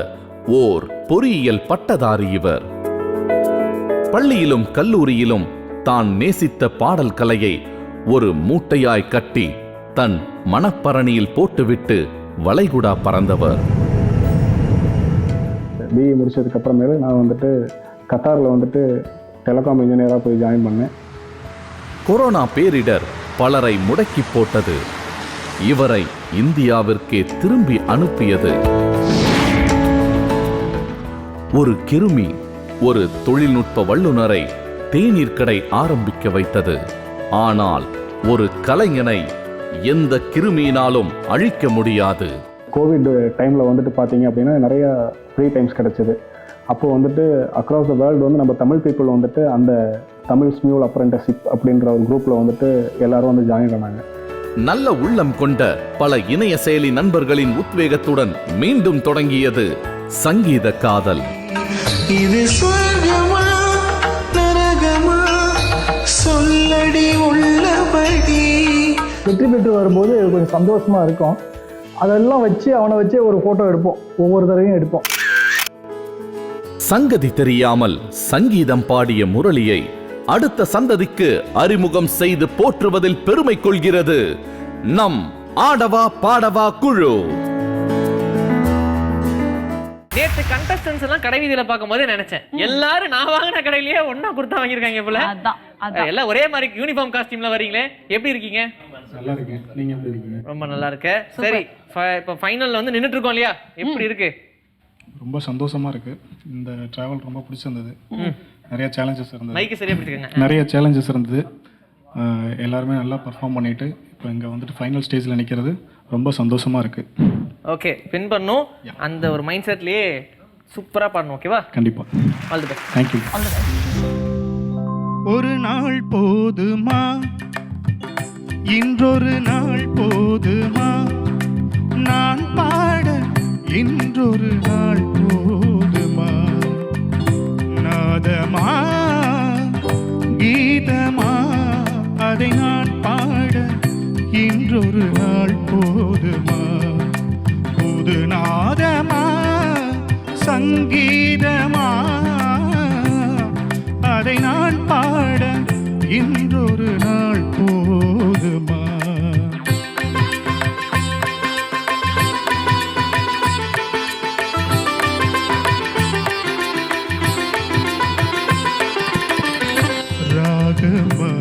ஓர் பொறியியல் பட்டதாரி இவர். பள்ளியிலும் கல்லூரியிலும் தான் நேசித்த பாடல் கலையை ஒரு மூட்டையாய் கட்டி தன் மனப்பரணியில் போட்டுவிட்டு வளைகுடா பறந்தவர். பிஇ முடிச்சதுக்கு அப்புறமேல நான் வந்துட்டு கத்தாரில் வந்துட்டு டெலிகாம் இன்ஜினியராக போய் ஜாயின் பண்ணேன். கொரோனா பேரிடர் பலரை முடக்கி போட்டது. இவரை இந்தியாவிற்கே திரும்பி அனுப்பியது. ஒரு கிருமி ஒரு தொழில்நுட்ப வல்லுநரை தேநீர் கடை ஆரம்பிக்க வைத்தது. ஆனால் ஒரு கலைஞனை எந்த கிருமியினாலும் அழிக்க முடியாது. கோவிட் டைமில் வந்துட்டு பார்த்தீங்க அப்படின்னா நிறைய ஃப்ரீ டைம்ஸ் கிடச்சிது. அப்போது வந்துட்டு அக்ராஸ் த வேர்ல்டு வந்து நம்ம தமிழ் பீப்புள் வந்துட்டு அந்த தமிழ் ஸ்மியூல் அப்ரெண்டிஸ்ஷிப் அப்படின்ற ஒரு குரூப்பில் வந்துட்டு எல்லாரும் வந்து ஜாயின் பண்ணாங்க. நல்ல உள்ளம் கொண்ட பல இணைய செயலி நண்பர்களின் உத்வேகத்துடன் மீண்டும் தொடங்கியது சங்கீத காதல். இது சொர்க்கமா நரகமா சொல்லடி உள்ளபடி. வெற்றி பெற்று வரும்போது கொஞ்சம் சந்தோஷமா இருக்கும். அதெல்லாம் வச்சு அவனை வச்சு ஒரு ஃபோட்டோ எடுப்போம், ஒவ்வொரு தடவையும் எடுப்போம். சங்கதி தெரியாமல் சங்கீதம் பாடிய முரளியை அடுத்த சந்ததிக்கு அறிமுகம் செய்து போற்றுவதில் பெருமை கொள்கிறது நம் ஆடவா பாடவா குழு. நேத்து கண்டஸ்டன்ஸ் எல்லாம் கடை வீதியில பார்க்கும்போது நினைச்சேன் எல்லாரும் நான் வாங்கின கடையிலேயே ஒன்னா கொடுத்தா வாங்கியிருக்காங்க போல. எல்லாம் ஒரே மாதிரி யூனிஃபார்ம் காஸ்டியூம்ல வரீங்களே, எப்படி இருக்கீங்க? நல்லா இருக்கேன். நீங்க எப்படி இருக்கீங்க? ரொம்ப நல்லா இருக்கு. சரி, இப்போ ஃபைனல்ல வந்து நின்னுட்டு இருக்கோம் இல்லையா, எப்படி இருக்கு? ரொம்ப சந்தோஷமா இருக்கு. இந்த டிராவல் ரொம்ப பிடிச்சிருந்தது. நிறைய சேலஞ்சஸ் இருந்தது. மைக்கு சரியா பிடிச்சிக்கங்க. நிறைய சேலஞ்சஸ் இருந்தது. எல்லாருமே நல்லா பெர்ஃபார்ம் பண்ணிட்டு இப்போ இங்கே வந்துட்டு ஃபைனல் ஸ்டேஜில் நிற்கிறது ரொம்ப சந்தோஷமா இருக்கு. ஓகே, வின் பண்ணோம். அந்த ஒரு மைண்ட் செட்லயே சூப்பரா பண்ணணும். ஓகேவா? கண்டிப்பா. All the best. தேங்க்யூ. ஒரு நாள் போதுமா, இன்றொரு நாள் போதுமா, நான் பாட இன்றொரு நாள் போதுமா, நாதமா கீதமா அதை நான் பாட இன்றொரு நாள் போதுமா, புது நாதமா சங்கீதமா அதை நான் பாட இன்றொரு நாள் போதுமா. ராகமா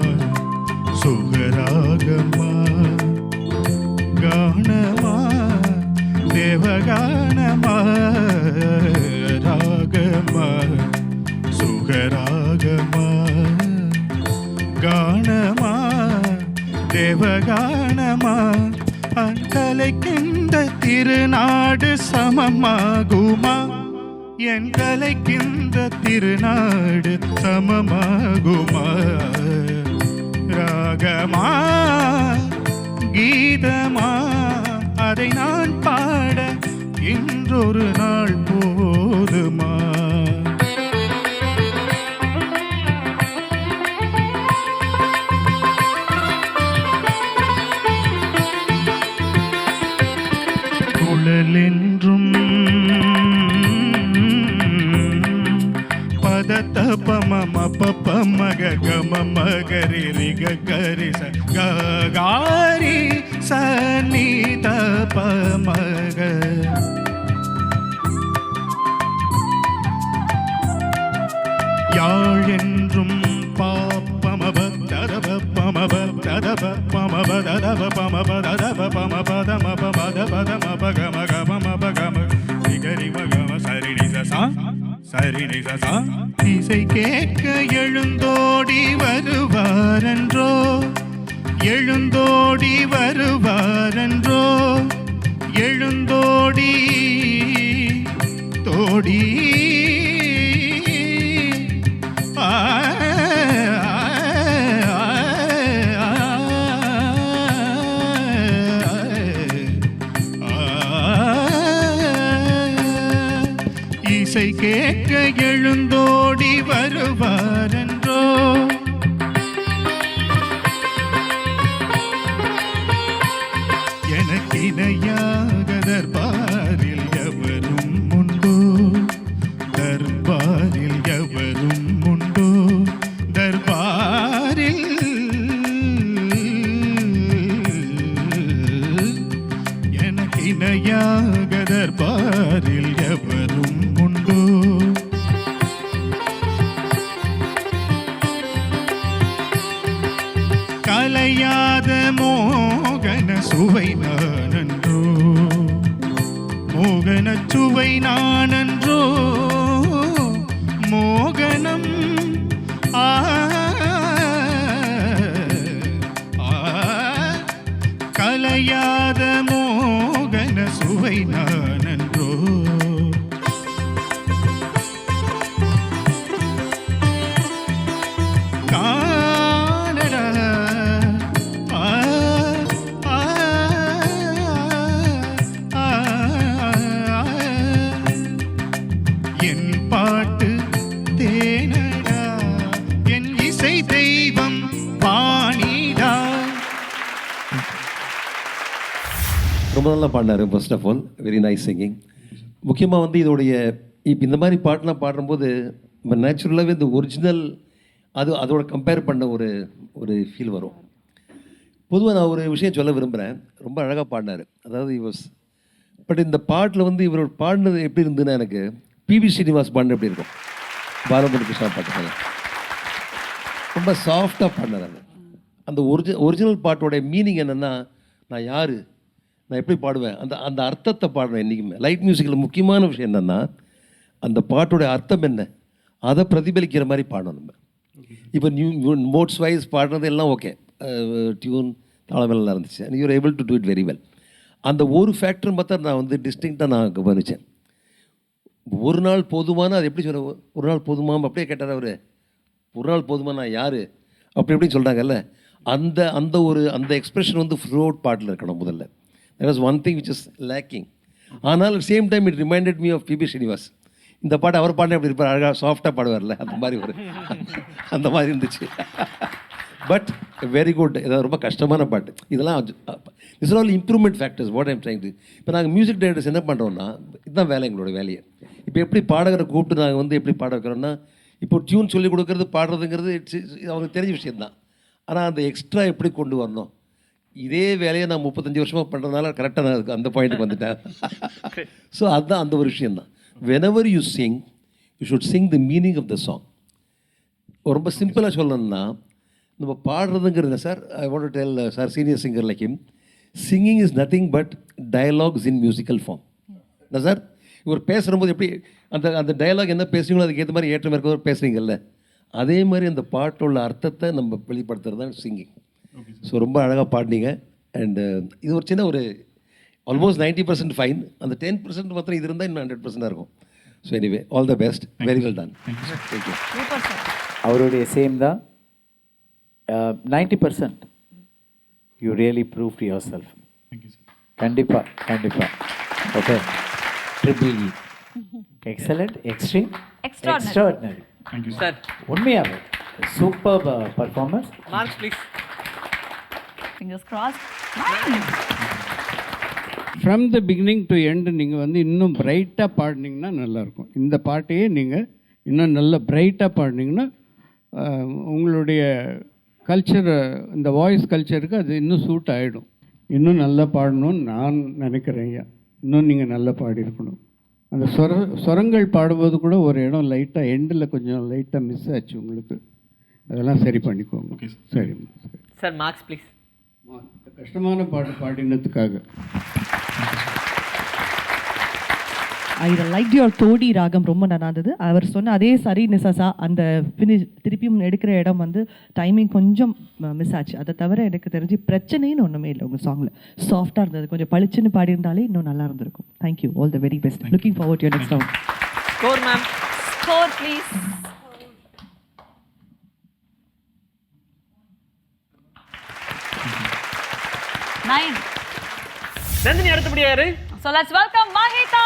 சுகராகமா கானமா தேவகானமா, ராகமா சுகராகமா கானமா தேவகானமா, அங்கலைக்கின்ற திருநாடு சமமாகுமா, என் கலைக்கின்ற திருநாடு சமமாகுமா, ராகமா கீதமா அதை நான் பாட இன்றொரு நாள் போதுமா. துள்ளலென்றும் பதத்த பம பப்ப மக கம மகரி ரிக கரி ச காரி சனி தப மக யாழென்றும் பாப்பமப ததப பமப ததப பமப ததப பமப ததப பமப தமப மத பதமப கம கம மப கம நிகரி மகம சரிணி சசா சரிணி சசா. இசை கேட்க எழுந்தோடி வருவாரன்றோ எழுந்தோடி வருவாரன்றோ எழுந்தோடி தோடி இசை கேட்க எழுந்தோடி வருவாரன்றோ எனக்கு இணையாக தர்பாரில் எவரும் உண்டோ தர்பாரில் எவரும் உண்டோ தர்பாரில் எனக்கு இணையாக தர்பாரில் எவரும் உண்டோ. கலையாத மோகன சுவை நானன்றோ மோகன சுவை நானன்றோ மோகனம் கலையாத மோகன சுவை நானன்றோ. என் பாட்டு தேனடா என் இசை தெய்வம் பாணிடா. ரொம்ப நல்லா பாடினார். First of all very nice singing. முக்கியமாக வந்து இதோடைய இப்போ இந்த மாதிரி பாட்டெலாம் பாடும்போது நம்ம நேச்சுரலாகவே இந்த ஒரிஜினல் அதோட கம்பேர் பண்ண ஒரு ஃபீல் வரும். பொதுவாக நான் ஒரு விஷயம் சொல்ல விரும்புகிறேன். ரொம்ப அழகாக பாடினார். அதாவது பட் இந்த பாட்டில் வந்து இவர் பாடினது எப்படி இருந்ததுன்னா எனக்கு பிவி ஸ்ரீனிவாஸ் பாடின எப்படி இருக்கும் பாலமுருகன் கிருஷ்ணா பாட்டு ரொம்ப சாஃப்டாக பாடினார். அந்த ஒரிஜினல் பாட்டோடைய மீனிங் என்னென்னா நான் யார் நான் எப்படி பாடுவேன் அந்த அர்த்தத்தை பாடுவேன். என்றைக்குமே லைட் மியூசிக்கில் முக்கியமான விஷயம் என்னென்னா அந்த பாட்டோடைய அர்த்தம் என்ன அதை பிரதிபலிக்கிற மாதிரி பாடணும். நம்ம இப்போ மோட்ஸ் வைஸ் பாடுறது எல்லாம் ஓகே, டியூன் தாளமெல்லாம் இருந்துச்சு and you are able to do it very well. அந்த ஒரு ஃபேக்டர் பார்த்தா நான் வந்து டிஸ்டிங்க்டாக நான் கவனித்தேன். ஒரு நாள் போதுமான அது எப்படி சொல்ல ஒரு நாள் போதுமாம் அப்படியே கேட்டார் அவர். ஒரு நாள் போதுமா நான் யார் அப்படி எப்படின்னு சொல்கிறாங்கல்ல அந்த எக்ஸ்பிரஷன் வந்து ஃப்ளோட் பாட்டில் இருக்கணும் முதல்ல. That was one thing which is lacking. ஆனால் same time it reminded me of PB Srinivas. இந்த பாட்டு அவர் பாடின எப்படி இருப்பார், அழகாக சாஃப்டாக பாடுவார்ல அந்த மாதிரி இருந்துச்சு. But very good. இதாவது ரொம்ப கஷ்டமான பாட்டு இதெல்லாம். It's all improvement factors what I'm trying to. இப்போ நாங்கள் மியூசிக் டைரக்டர்ஸ் என்ன பண்ணுறோன்னா இதுதான் வேலை, எங்களோட வேலையை. இப்போ எப்படி பாடகரை கூப்பிட்டு நாங்கள் வந்து எப்படி பாட வைக்கிறோன்னா இப்போ டியூன் சொல்லிக் கொடுக்குறது பாடுறதுங்கிறது அவங்களுக்கு தெரிஞ்ச விஷயந்தான். ஆனால் அந்த எக்ஸ்ட்ரா எப்படி கொண்டு வரணும் இதே வேலையை நான் 35 வருஷமாக பண்ணுறதுனால கரெக்டாக நான் அதுக்கு அந்த பாயிண்ட்டுக்கு வந்துட்டேன். ஸோ அதுதான் அந்த ஒரு விஷயந்தான். Whenever you sing you should sing the meaning of the song. ரொம்ப சிம்பிளாக சொல்லணும்னா நம்ம பாடுறதுங்கிறது sir I want to tell sir senior singer like him singing is nothing but dialogues in musical form. என்ன சார் இவர் பேசுகிறபோது எப்படி அந்த டயலாக் என்ன பேசுறீங்களோ அதுக்கு ஏற்ற மாதிரி ஏற்ற மாதிரி பேசுகிறீங்கல்ல அதே மாதிரி அந்த பாட்டோட அர்த்தத்தை நம்ம வெளிப்படுத்துறது தான் சிங்கிங். ஸோ ரொம்ப அழகாக பாடினீங்க. அண்டு இது ஒரு சின்ன ஆல்மோஸ்ட் 90% ஃபைன். அந்த 10% மாத்திரம் இது இருந்தால் இன்னும் 100% இருக்கும். So anyway all the best, very well done. Thank you. அவருடைய சேம் தான் 90% you really prove to yourself. கண்டிப்பாக okay. Triple E excellent, extreme, extraordinary. Thank you sir. உண்மையாகவே super performance. Marks please. Fingers crossed. From the beginning to end நீங்கள் வந்து இன்னும் பிரைட்டாக பாடினீங்கன்னா நல்லாயிருக்கும். இந்த பாட்டையே நீங்கள் இன்னும் நல்ல பிரைட்டாக பாடினீங்கன்னா உங்களுடைய கல்ச்சர், இந்த வாய்ஸ் கல்ச்சருக்கு அது இன்னும் சூட் ஆகிடும். இன்னும் நல்லா பாடணும்னு நான் நினைக்கிறேன் ஐயா. இன்னும் நீங்கள் நல்லா பாடியிருக்கணும். அந்த சொரங்கள் பாடும்போது கூட ஒரு இடம் லைட்டாக எண்டில் கொஞ்சம் லைட்டாக மிஸ் ஆச்சு உங்களுக்கு. அதெல்லாம் சரி பண்ணிக்கோங்க. ஓகே சரி சார். Marks please. கஷ்டமான பாட்டு பாடினதுக்காக. ஐ லைக் யுவர் தோடி ராகம் ரொம்ப நல்லா இருந்தது. அவர் சொன்ன அதே சரி நிசசா அந்த ஃபினிஷ் திருப்பியும் எடுக்கிற இடம் வந்து டைமிங் கொஞ்சம் மிஸ் ஆச்சு. அதை தவிர எனக்கு தெரிஞ்சு பிரச்சனைன்னு ஒன்றுமே இல்லை. உங்கள் சாங்கில் சாஃப்டாக இருந்தது. கொஞ்சம் பளிச்சுன்னு பாடியிருந்தாலே இன்னும் நல்லா இருந்திருக்கும். Thank you. All the very best. Looking forward to your next round. Score ma'am. Score please. Nandini அடுத்தபடியா யாரு? So let's welcome Mahita.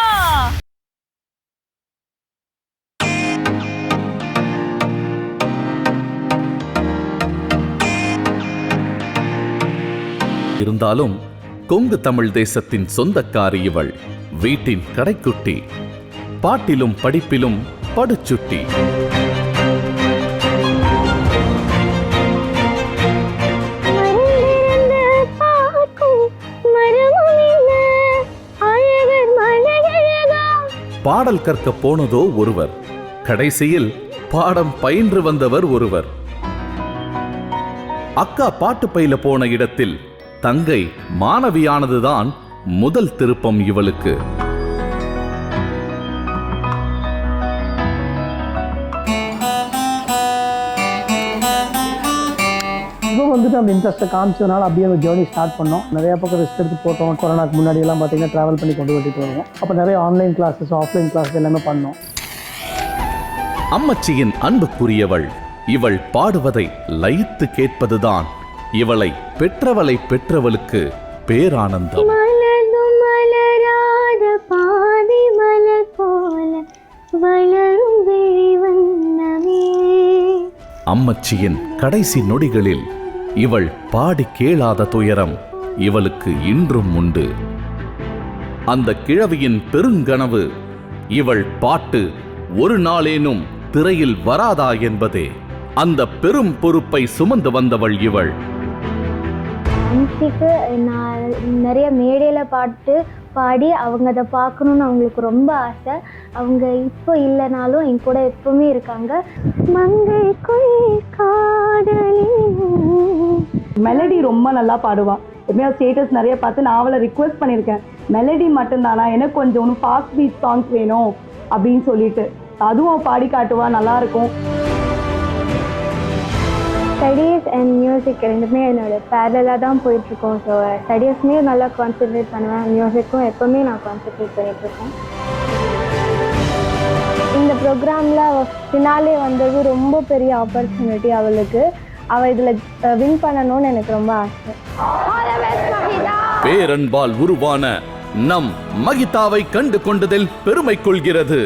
இருந்தாலும் கொங்கு தமிழ் தேசத்தின் சொந்தக்காரி இவள். வீட்டின் கடைக்குட்டி, பாட்டிலும் படிப்பிலும் படுச்சுட்டி. பாடல் கற்க போனதோ ஒருவர், கடைசியில் பாடம் பயின்று வந்தவர் ஒருவர். அக்கா பாட்டு பயில போன இடத்தில் தங்கை மாணவியானதுதான் முதல் திருப்பம் இவளுக்கு. இப்போ வந்துட்டு அந்த இன்ட்ரெஸ்ட்டை காமிச்சதுனால அப்படியே அந்த ஜேர்னி ஸ்டார்ட் பண்ணோம். நிறையா பக்கம் ரிஸ்க் எடுத்து போட்டோம். கொரோனாக்கு முன்னாடி எல்லாம் பார்த்தீங்கன்னா ட்ராவல் பண்ணி கொண்டு வந்துட்டு வருவோம். அப்போ நிறைய ஆன்லைன் கிளாஸஸ், ஆஃப்லைன் கிளாஸஸ் எல்லாமே பண்ணோம். அம்மச்சியின் அன்புக்குரியவள் இவள். பாடுவதை லயித்து கேட்பதுதான் இவளை பெற்றவளை பெற்றவளுக்கு பேரானந்தம். அம்மச்சியின் கடைசி நொடிகளில் இவள் பாடி கேளாத துயரம் இவளுக்கு இன்றும் உண்டு. அந்த கிழவியின் பெருங்கனவு இவள் பாட்டு ஒரு நாளேனும் திரையில் வராதா என்பதே. அந்த பெரும் பொறுப்பை சுமந்து வந்தவள் இவள். அம்சிக்கு நான் நிறைய மேடையில் பாடி அவங்க அதை பார்க்கணுன்னு அவங்களுக்கு ரொம்ப ஆசை. அவங்க இப்போ இல்லைனாலும் என் கூட எப்பவுமே இருக்காங்க. மெலடி ரொம்ப நல்லா பாடுவான். எப்பவுமே ஸ்டேட்டஸ் நிறைய பார்த்து நான் அவளை ரிக்வெஸ்ட் பண்ணியிருக்கேன், மெலடி மட்டும்தானா, எனக்கு கொஞ்சம் ஒன்று ஃபாஸ்ட் பீட் சாங்ஸ் வேணும் அப்படின்னு சொல்லிட்டு. அதுவும் பாடி காட்டுவா, நல்லாயிருக்கும். ஸ்டடீஸ் அண்ட் மியூசிக் ரெண்டுமே என்னோட பேரலாக தான் போயிட்டுருக்கோம். ஸோ ஸ்டடீஸ்லேயும் நல்லா கான்சென்ட்ரேட் பண்ணுவேன், மியூசிக்கும் எப்போவுமே நான் கான்சென்ட்ரேட் பண்ணிகிட்ருக்கேன். இந்த ப்ரோக்ராமில் அவள் ஃபினாலே வந்தது ரொம்ப பெரிய ஆப்பர்ச்சுனிட்டி அவளுக்கு. அவள் இதில் வின் பண்ணணும்னு எனக்கு ரொம்ப ஆசை. பேரன்பால் உருவான நம் மகிதாவை கண்டு கொண்டதில் பெருமை கொள்கிறது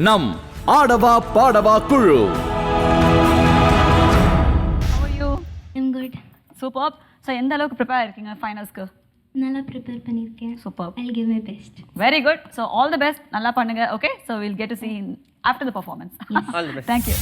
நம் ஆடவா பாடவா குழு. சூப்பர். ஸோ எந்த அளவுக்கு ப்ரிப்பேர் இருக்கீங்க ஃபைனல்ஸ்க்கு? நல்லா ப்ரிப்பேர் பண்ணியிருக்கேன். Super. I'll give my best. Very good. So all the best. நல்லா பண்ணுங்க. Okay, so will get to see after the performance. All the best. Thank you.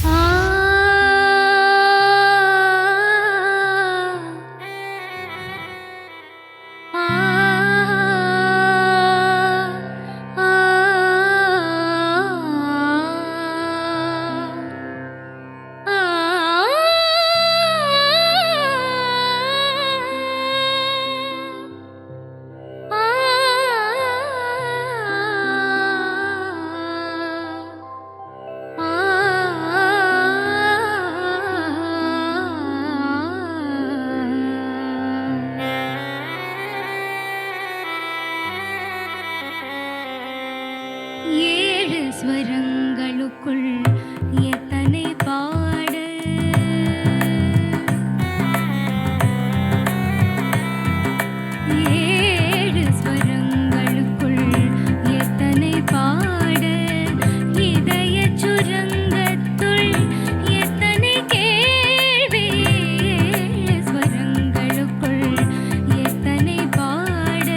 ஸ்வரங்களுக்குள் எத்தனை பாட, ஏழு ஸ்வரங்களுக்குள் எத்தனை பாட, இதய சுரங்கத்துள் எத்தனை கேள்வி, ஸ்வரங்களுக்குள் எத்தனை பாட,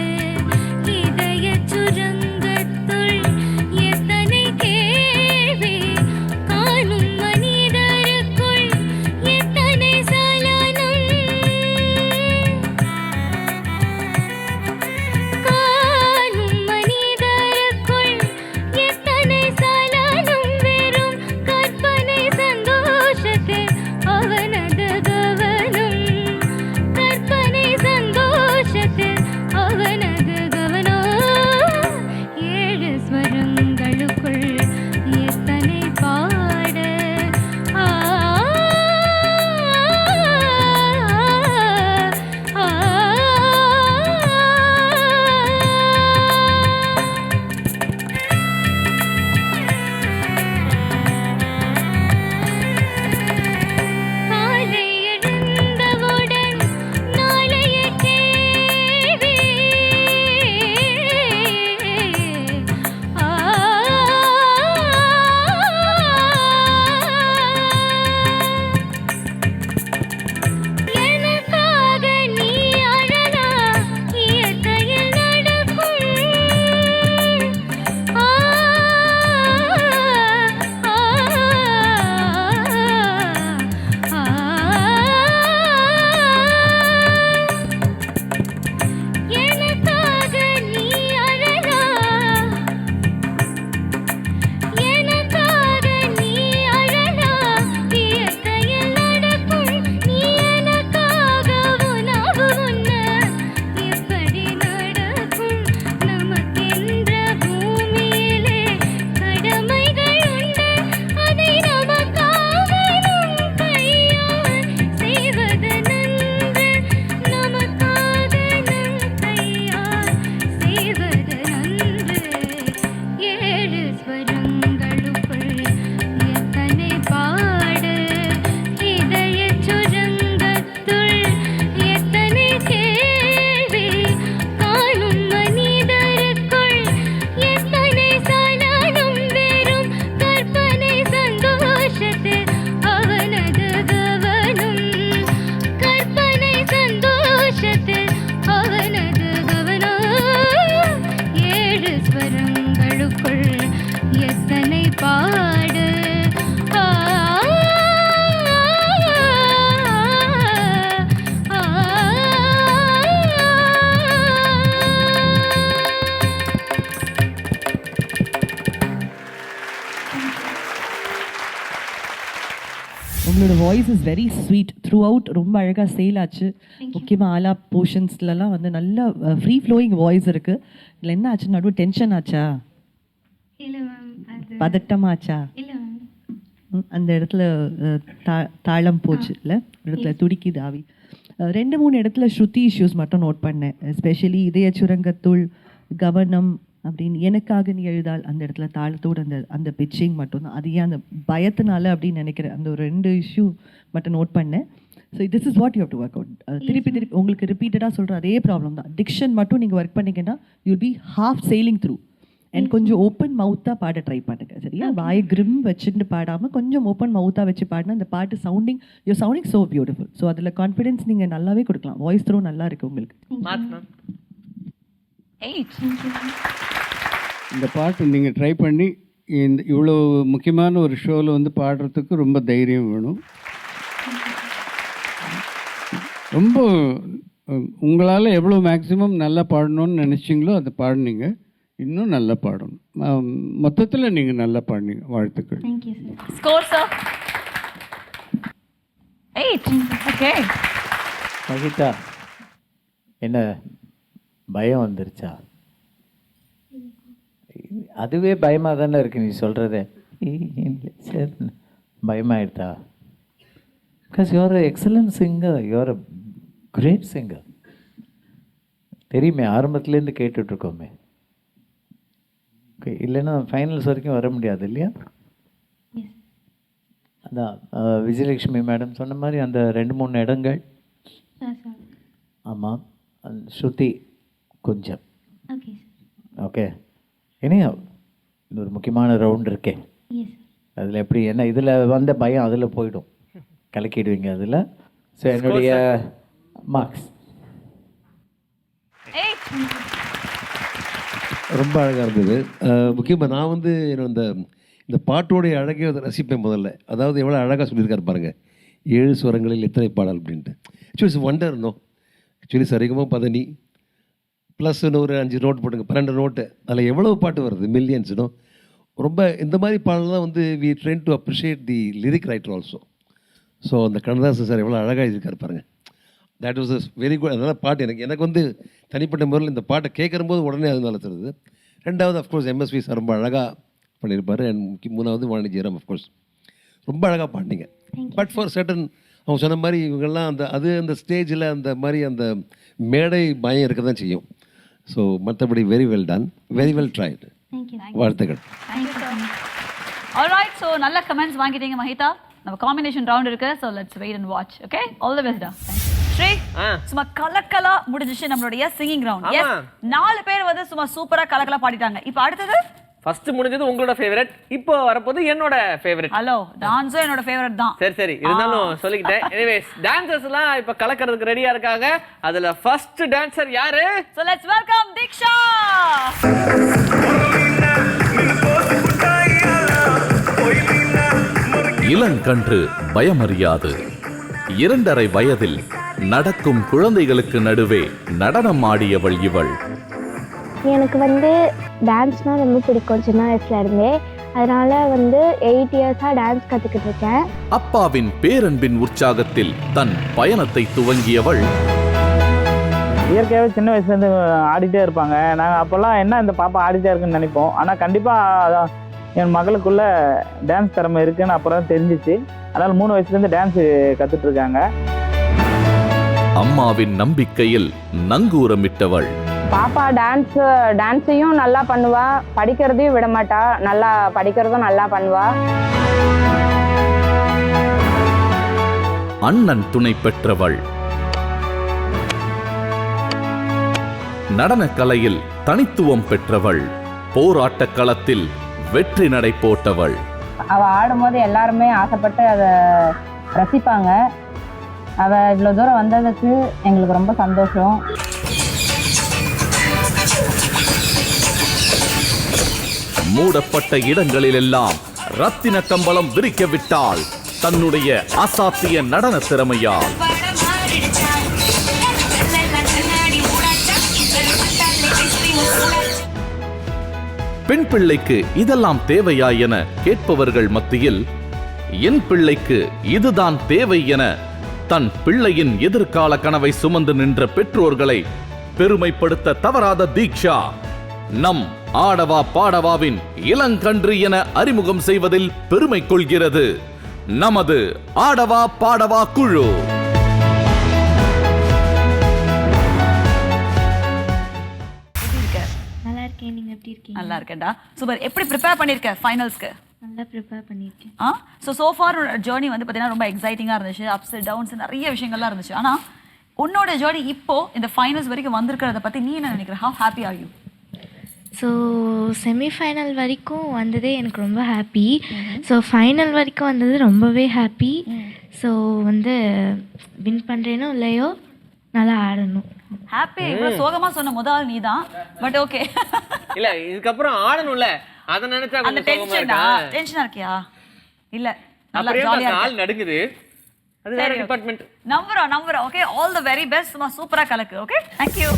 your voice is very sweet through out. ரொம்ப அழகாக சேல் ஆச்சு. முக்கியமாக ஆலா போர்ஷன்ஸ்லலாம் வந்து நல்ல ஃப்ரீ ஃப்ளோயிங் வாய்ஸ் இருக்குது. இதில் என்ன ஆச்சு, நடுவு டென்ஷன் ஆச்சா, பதட்டமாச்சா? அந்த இடத்துல தாளம் போச்சு இல்லை, இடத்துல துடிக்குது ஆவி. 2-3 இடத்துல ஸ்ருதி இஷ்யூஸ் மட்டும் நோட் பண்ணேன். எஸ்பெஷலி இதய சுரங்கத்துள் கவனம் அப்படின்னு எனக்காக நீ எழுதால் அந்த இடத்துல தாளத்தோடு அந்த பிச்சிங் மட்டும்தான். அது ஏன் அந்த பயத்தினால அப்படின்னு நினைக்கிறேன். அந்த ஒரு 2 இஷ்யூ மட்டும் நோட் பண்ணேன். So this is what you have to work out. திருப்பி உங்களுக்கு ரிப்பீட்டடாக சொல்கிற அதே ப்ராப்ளம் தான். டிக்ஷன் மட்டும் நீங்கள் ஒர்க் பண்ணிங்கன்னா you'll be half sailing through. And கொஞ்சம் ஓப்பன் மவுத்தாக பாட ட்ரை பண்ணுங்க, சரியா? வாய் கிரிம் வச்சுட்டு பாடாமல் கொஞ்சம் ஓப்பன் மவுத்தாக வச்சு பாடினா அந்த பாட்டு சவுண்டிங் ஸோ பியூட்டிஃபுல். ஸோ அதில் கான்ஃபிடென்ஸ் நீங்கள் நல்லாவே கொடுக்கலாம். வாய்ஸ் த்ரோ நல்லா இருக்குது உங்களுக்கு. இந்த பாட்டு நீங்கள் ட்ரை பண்ணி இவ்வளோ முக்கியமான ஒரு ஷோவில் வந்து பாடுறதுக்கு ரொம்ப தைரியம் வேணும். ரொம்ப உங்களால் எவ்வளோ மேக்ஸிமம் நல்லா பாடணும்னு நினச்சிங்களோ அதை பாடினீங்க. இன்னும் நல்லா பாடணும். மொத்தத்தில் நீங்கள் நல்லா பாடினீங்க. வாழ்த்துக்கள். Score sir 8. ஓகே மகிதா, என்ன பயம் வந்துருச்சா? அதுவே பயமாக தானே இருக்கு நீ சொல்கிறதே. சரி, பயமாயிடுதா? Because you're excellent singer, you're great singer. தெரியுமே, ஆரம்பத்துலேருந்து கேட்டுட்ருக்கோமே. ஓகே, இல்லைன்னா ஃபைனல்ஸ் வரைக்கும் வர முடியாது இல்லையா? அதான் விஜயலட்சுமி மேடம் சொன்ன மாதிரி அந்த 2-3 இடங்கள். ஆமாம், ஸ்ருதி கொஞ்சம். ஓகே, இனியா இன்னொரு முக்கியமான ரவுண்ட் இருக்கே, அதில் எப்படி என்ன இதில் வந்த பயம் அதில் போயிடும், கலக்கிடுவீங்க அதில். ஸோ என்னுடைய மார்க்ஸ் ரொம்ப அழகாக இருந்தது. முக்கியமாக நான் வந்து இந்த பாட்டோடைய அழகை ரசிப்பேன் முதல்ல. அதாவது எவ்வளோ அழகாக சொல்லியிருக்காரு பாருங்கள், 7 ஸ்வரங்களில் எத்தனை பாடல் அப்படின்ட்டு. Actually wonder no. ஆக்சுவலி சரிகமாக பதனி ப்ளஸ் ஒரு 5 நோட் போட்டுங்க, 12 நோட்டு. அதில் எவ்வளோ பாட்டு வருது, மில்லியன்ஸ்னோ. ரொம்ப இந்த மாதிரி பாடலாம் வந்து we train to appreciate the lyric writer also. So அந்த கண்ணதாசன் சார் எவ்வளோ அழகாக எழுதியிருக்காரு பாருங்கள். That was a very good. அதனால் பாட்டு எனக்கு வந்து தனிப்பட்ட முறையில் இந்த பாட்டை கேட்கும்போது உடனே அது நல்லா தருது. 2வது அஃப்கோர்ஸ் எம்எஸ்வி சார் ரொம்ப அழகாக பண்ணியிருப்பார். அண்ட் 3வது வாணி ஜெயராம் அஃப்கோர்ஸ் ரொம்ப அழகாக பாடினீங்க. பட் ஃபார் சர்டன் அவங்க சொன்ன மாதிரி இவங்கெல்லாம் அந்த ஸ்டேஜில் அந்த மாதிரி அந்த மேடை பயம் இருக்க தான் செய்யும். ஸோ மற்றபடி very well done, very well tried. வாழ்த்துக்கள். ஆல்ரைட், ஸோ நல்ல கமெண்ட்ஸ் வாங்கிட்டீங்க மஹிதா. நம்ம காம்பினேஷன் ரவுண்ட் இருக்கு. So let's wait and watch. Okay, all the best. Sri, சும்மா கலக்கலா முடிஞ்சிச்சு நம்மளுடைய சிங்கிங் ரவுண்ட். எஸ், 4 பேர் வந்து சும்மா சூப்பரா கலக்கலா பாடிட்டாங்க. இப்போ அடுத்தது ஃபர்ஸ்ட் முடிஞ்சது உங்களோட ஃபேவரட், இப்போ வரப்போது என்னோட ஃபேவரட். ஹலோ, டான்ஸும் என்னோட ஃபேவரட் தான். சரி இருந்தாலும் சொல்லிக்கிட்டேன். எனிவேஸ், டான்சர்ஸ்லாம் இப்போ கலக்கிறதுக்கு ரெடியா இருக்காங்க. அதுல ஃபர்ஸ்ட் டான்சர் யாரு? So let's welcome Diksha. இளங்கன்று பயமறியாது 2.5 வயதில் நடக்கும் குழந்தைகளுக்கு நடுவே நடனம் ஆடியவள் இவள். எனக்கு வந்து டான்ஸ்னால் ரொம்ப பிடிக்கும் சின்ன வயசுல இருந்தே. அதனால வந்து 8 இயர்ஸாக டான்ஸ் கற்றுக்கிட்டு இருக்கேன். அப்பாவின் பேரன்பின் உற்சாகத்தில் தன் பயணத்தை துவங்கியவள். இயற்கையாகவே சின்ன வயசுலேருந்து ஆடிட்டே இருப்பாங்க. நாங்கள் அப்போல்லாம் என்ன இந்த பாப்பா ஆடிட்டே இருக்குன்னு நினைப்போம். ஆனால் கண்டிப்பாக என் மகளுக்குள்ள டான்ஸ் திறமை இருக்குன்னு அப்புறம் தெரிஞ்சிச்சு. அதனால் 3 வயசுலேருந்து டான்ஸ் கற்றுட்ருக்காங்க. அம்மாவின் நம்பிக்கையில் நங்கூரமிட்டவள். பாப்பா டான்ஸையும் நல்லா பண்ணுவா, படிக்கிறதையும் விட மாட்டா, நல்லா படிக்கிறதும் நல்லா பண்ணுவா. அண்ணன் துணை பெற்றவள். நடன கலையில் தனித்துவம் பெற்றவள். போராட்ட களத்தில் வெற்றி நடை போட்டவள். அவ ஆடும்போது எல்லாருமே ஆசைப்பட்டு அதை ரசிப்பாங்க. அவ இவ்வளோ தூரம் வந்ததுக்கு எங்களுக்கு ரொம்ப சந்தோஷம். மூடப்பட்ட இடங்களிலெல்லாம் ரத்தின கம்பளம் விரிக்க விட்டால் தன்னுடைய அசாத்திய நடன திறமையால். பெண் பிள்ளைக்கு இதெல்லாம் தேவையா என கேட்பவர்கள் மத்தியில் என் பிள்ளைக்கு இதுதான் தேவை என தன் பிள்ளையின் எதிர்கால கனவை சுமந்து நின்ற பெற்றோர்களை பெருமைப்படுத்த தவறாத தீக்ஷா நம் ஆடவா பாடவாவின் இளங்கன்று என அறிமுகம் செய்வதில் பெருமை கொள்கிறது நமது ஆடவா பாடவா குழு. நல்லா இருக்கேன். நீங்க எப்படி இருக்கீங்க? நல்லா இருக்கேன்டா. சூப்பர். எப்படி ப்ரிப்பேர் பண்ணிருக்க ஃபைனல்ஸ்க்கு? நல்லா ப்ரிப்பேர் பண்ணியிருக்கேன். ஸோ ஃபார் ஜேர்னி வந்து பார்த்தீங்கன்னா ரொம்ப எக்ஸைட்டிங்காக இருந்துச்சு. அப்ஸ் டவுன்ஸ் நிறைய விஷயங்கள்லாம் இருந்துச்சு. ஆனால் உன்னோட ஜேர்னி இப்போ இந்த ஃபைனல்ஸ் வரைக்கும் வந்திருக்கிறத பற்றி நீ என்ன நினைக்கிற? How happy are you? So semifinal வரைக்கும் வந்ததே எனக்கு ரொம்ப ஹாப்பி. ஸோ ஃபைனல் வரைக்கும் வந்தது ரொம்பவே ஹாப்பி. ஸோ வந்து வின் பண்ணுறேனோ இல்லையோ நல்லா ஆடணும். ஹாப்பி. இவ்வளோ சோகமாக சொன்ன முதல் நீ தான். But okay. இல்ல இதுக்கப்புறம் ஆடணும்ல, அத நினைச்சா அந்த டென்ஷனா இருக்கியா? இல்ல நல்லா அப்படியே ஜாலியா கால் நடுங்குது. அது வேற டிபார்ட்மெண்ட். நம்புறோம். Okay, all the very best. சும்மா சூப்பரா கலக்கு. Okay, thank you.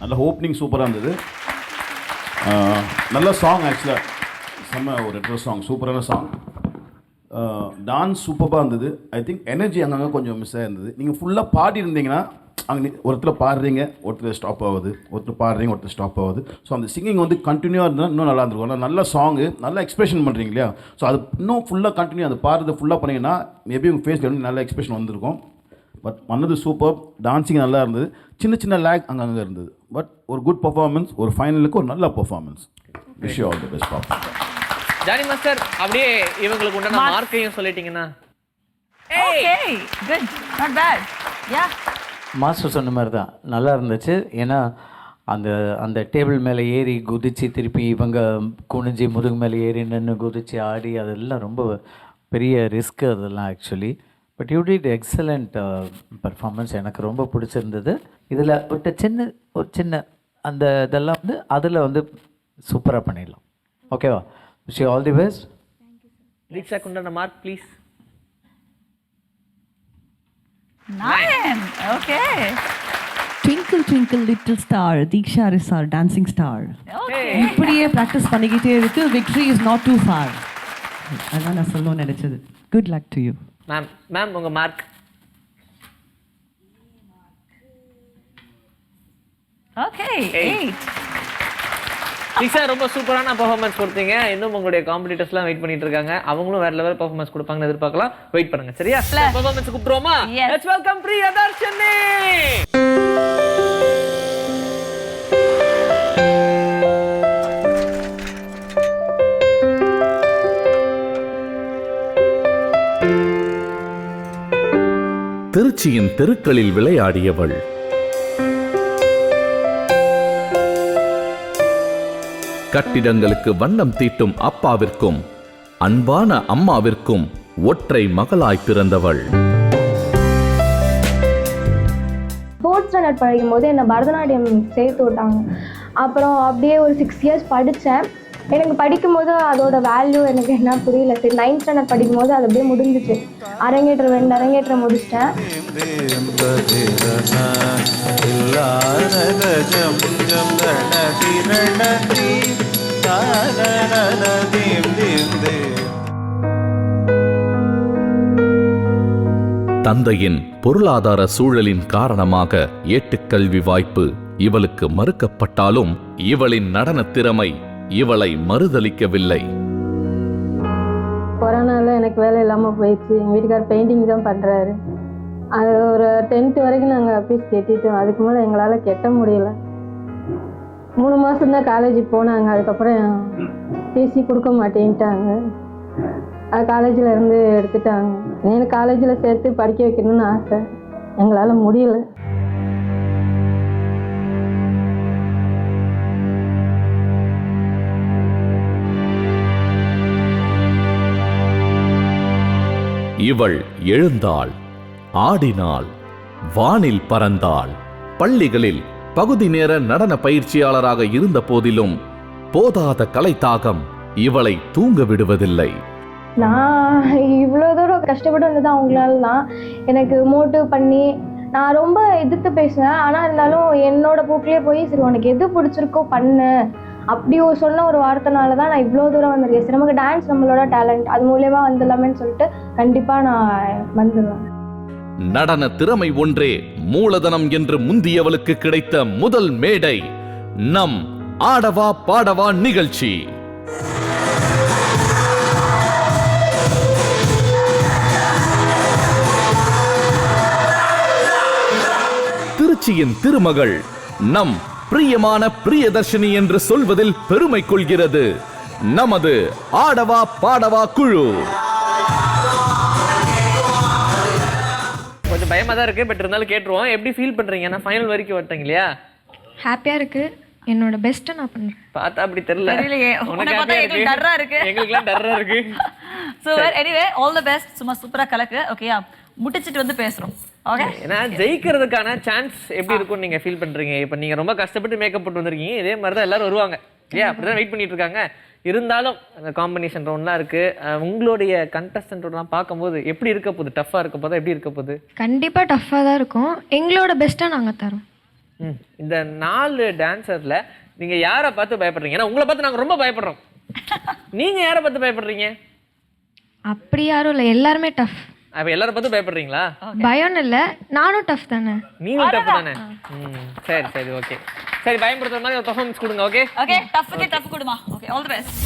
நல்ல ஓப்பனிங் சூப்பராக இருந்தது. நல்ல சாங் ஆக்சுவலாக, செம்ம ஒரு ரெட்ரோ சாங், சூப்பரான சாங். டான்ஸ் சூப்பராக இருந்தது. ஐ திங்க் எனர்ஜி அங்கங்கே கொஞ்சம் மிஸ் ஆகிருந்தது. நீங்கள் ஃபுல்லாக பாடி இருந்தீங்கன்னா அங்கே ஒருத்தர் பாடுறீங்க, ஒருத்தர் ஸ்டாப் ஆகுது, ஒருத்தர் பாடுறீங்க, ஒருத்தர் ஸ்டாப் ஆகுது. ஸோ அந்த சிங்கிங் வந்து கண்டினியூவாக இருந்தால் இன்னும் நல்லா இருந்திருக்கும். ஆனால் நல்ல சாங்கு, நல்லா எக்ஸ்பிரஷன் பண்ணுறீங்க இல்லையா? ஸோ அது இன்னும் ஃபுல்லாக கண்டினியூ அந்த பாடுறதை ஃபுல்லாக பண்ணிங்கன்னா மேபி உங்கள் ஃபேஸில் வந்து நல்ல எக்ஸ்பிரஷன் வந்திருக்கும். பட் பண்ணது சூப்பர். டான்ஸிங் நல்லா இருந்தது. சின்ன சின்ன லேக் அங்கங்கே இருந்தது. பட் ஒரு குட் பர்ஃபார்மன்ஸ், ஒரு ஃபைனலுக்கு ஒரு நல்ல performance. Wish you all the best பாப்பா. ஜானி மாஸ்டர், அப்படியே இவங்களுக்கு உண்டான மார்க்கையும் சொல்லிட்டீங்கன்னா. Okay, good, not bad. Yeah, master சொன்ன மாதிரி தான் நல்லா இருந்துச்சு. ஏன்னா அந்த அந்த டேபிள் மேலே ஏறி குதித்து திருப்பி இவங்க குனிஞ்சி முதுகு மேலே ஏறி நின்று குதித்து ஆடி அதெல்லாம் ரொம்ப பெரிய ரிஸ்க்கு அதெல்லாம் actually. But you did excellent performance. எனக்கு ரொம்ப பிடிச்சிருந்தது. இதில் ஒரு சின்ன அந்த இதெல்லாம் வந்து அதில் வந்து சூப்பராக பண்ணிடலாம். ஓகேவா? Wish you all the best. Diksha குண்டான mark please. 9. Okay. Twinkle twinkle little star, Diksha is our dancing star. Okay. இப்படியே practice பண்ணிக்கிட்டே இருக்கு. Victory is not too far. அதான் நான் சொல்லணும்னு நினைச்சது. Good luck to you. Ma'am உங்க மார்க். Okay, 8. தீக்ஷா ரொம்ப சூப்பரான பெர்ஃபார்மன்ஸ் கொடுத்தீங்க. இன்னும் உங்களுடைய காம்படிட்டர்ஸ்லாம் வெயிட் பண்ணிட்டு இருக்காங்க. அவங்களும் வேற லெவல் பெர்ஃபார்மன்ஸ் கொடுப்பாங்கன்னு எதிர்பார்க்கலாம். வெயிட் பண்ணுங்க சரியா? பெர்ஃபார்மன்ஸ் கூப்பிடுவோமா? Let's welcome Priyadarshini. திருச்சியின் தெருக்களில் விளையாடியவள், கட்டிடங்களுக்கு வண்ணம் தீட்டும் அப்பாவிற்கும் அன்பான அம்மாவிற்கும் ஒற்றை மகளாய் பிறந்தவள். ஃபோர்த் ஸ்டாண்டர்ட் படிக்கும் போது என்னை பரதநாட்டியம் சேர்த்து விட்டாங்க. அப்புறம் அப்படியே ஒரு 6 இயர்ஸ் படித்தேன். எனக்கு படிக்கும்போது அதோட வேல்யூ எனக்கு என்ன புரியல. சரி 9th ஸ்டாண்டர்ட் படிக்கும்போது அது அப்படியே முடிஞ்சிச்சு. அரங்கேற்றம் 2 அரங்கேற்றம் முடிச்சிட்டேன். தந்தையின் பொருளாதார சூழலின் காரணமாக ஏட்டுக்கல்வி வாய்ப்பு இவளுக்கு மறுக்கப்பட்டாலும் இவளின் நடன திறமை இவளை மறுதலிக்கவில்லை. கொரோனாவில் எனக்கு வேலை இல்லாமல் போயிடுச்சு. எங்கள் வீட்டுக்கார் பெயிண்டிங் தான் பண்ணுறாரு. அது ஒரு 10th வரைக்கும் நாங்கள் ஃபீஸ் கட்டிட்டோம். அதுக்கு மேலே எங்களால் கட்ட முடியல. 3 மாதம்தான் காலேஜ் போனாங்க. அதுக்கப்புறம் டிசி கொடுக்க மாட்டேன்ட்டாங்க. அது காலேஜில் இருந்து எடுத்துட்டாங்க. எனக்கு காலேஜில் சேர்த்து படிக்க வைக்கணும்னு ஆசை. எங்களால் முடியல. இவள் எழுந்தாள், ஆடினாள், வானில் பறந்தாள். பள்ளிகளில் பகுதி நேர நடன பயிற்சியாளராக இருந்த போதிலும் போதாத கலைத்தாகம் இவளை தூங்க விடுவதில்லை. நான் இவ்வளோ தூரம் கஷ்டப்பட்டு வந்தது அவங்களால தான். எனக்கு மோட்டிவ் பண்ணி நான் ரொம்ப எதிர்த்து பேசுவேன். ஆனால் இருந்தாலும் என்னோட போக்கிலே போய் சரி உனக்கு எது பிடிச்சிருக்கோ பண்ணு அப்படி சொன்ன ஒரு வார்த்தைனால தான் நான் இவ்வளோ தூரம் வந்திருக்கேன். சரி நமக்கு டான்ஸ் நம்மளோட டேலண்ட், அது மூலியமாக வந்துடலாமேன்னு சொல்லிட்டு கண்டிப்பாக நான் வந்துடுவேன். நடன திறமை ஒன்றே மூலதனம் என்று முந்தியவளுக்கு கிடைத்த முதல் மேடை நம் ஆடவா பாடவா நிகழ்ச்சி. திருச்சியின் திருமகள் நம் பிரியமான பிரியதர்ஷினி என்று சொல்வதில் பெருமை கொள்கிறது நமது ஆடவா பாடவா குழு. கொஞ்சம் பயமா தான் இருக்கு, பட் இருந்தாலும் கேட்டுருவோம். எப்படி ஃபீல் பண்றீங்க? நான் ஃபைனல் வரைக்கும் வரட்டீங்க இல்லையா? ஹாப்பியா இருக்கு. என்னோட பெஸ்ட்டை நான் பண்றேன். பார்த்தா அப்படி தெரியல. தெரியலையே. உன்னை பார்த்தா எங்களுக்கு டர்ரா இருக்கு. எங்களுக்குலாம் டர்ரா இருக்கு. Super. Anyway all the best. சும்மா சூப்பரா கலக்கு. ஓகேயா? முட்டிச்சிட்டு வந்து பேசுறோம். ஓகே. ஏன்னா ஜெயிக்கிறதுக்கான சான்ஸ் எப்படி இருக்கும்னு நீங்க ஃபீல் பண்றீங்க? இப்போ நீங்க ரொம்ப கஷ்டப்பட்டு மேக்கப் போட்டு வந்திருக்கீங்க. இதே மாதிரி தான் எல்லாரும் வருவாங்க இல்லையா? அப்படிதான் வெயிட் பண்ணிட்டு இருக்காங்க. இருந்தாலும் அந்த காம்பினேஷன் ரவுண்ட்லாம் இருக்கு. உங்களுடைய கண்டஸ்டன்ட்லாம் பார்க்கும்போது எப்படி இருக்க போகுது? டஃப்பாக இருக்க போதா? எப்படி இருக்க போகுது? கண்டிப்பாக டஃப்பாக தான் இருக்கும். எங்களோட பெஸ்ட்டாக நாங்கள் தரோம். இந்த 4 டான்சர்ல நீங்க யாரை பார்த்து பயப்படுறீங்க? ஏன்னா உங்களை பார்த்து நாங்கள் ரொம்ப பயப்படுறோம். நீங்க யாரை பார்த்து பயப்படுறீங்க? அப்படி யாரும் இல்லை, எல்லாருமே டஃப். அப்ப எல்லாரும் பார்த்து பயப்படுறீங்களா? பயம்னு இல்லை, நானும் டஃப் தானே. நீங்களும் டஃப் தானே? சரி சரி ஓகே. சரி பயப்படுற மாதிரி ஒரு பெர்ஃபார்மன்ஸ் கொடுங்க. Okay okay. டஃப்க்கு டஃப் கொடுமா. Okay all the best.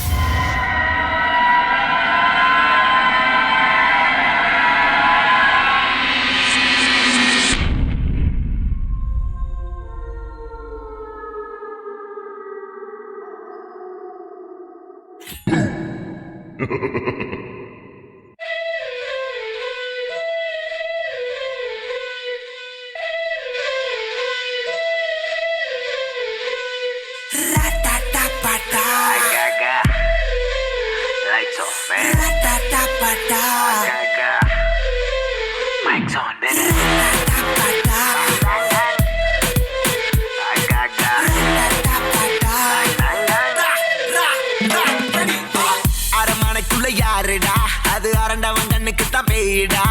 அரமனைக்குள்ள யாருடா அது அரண்டவன் கண்ணுக்கு தான் பெய்டா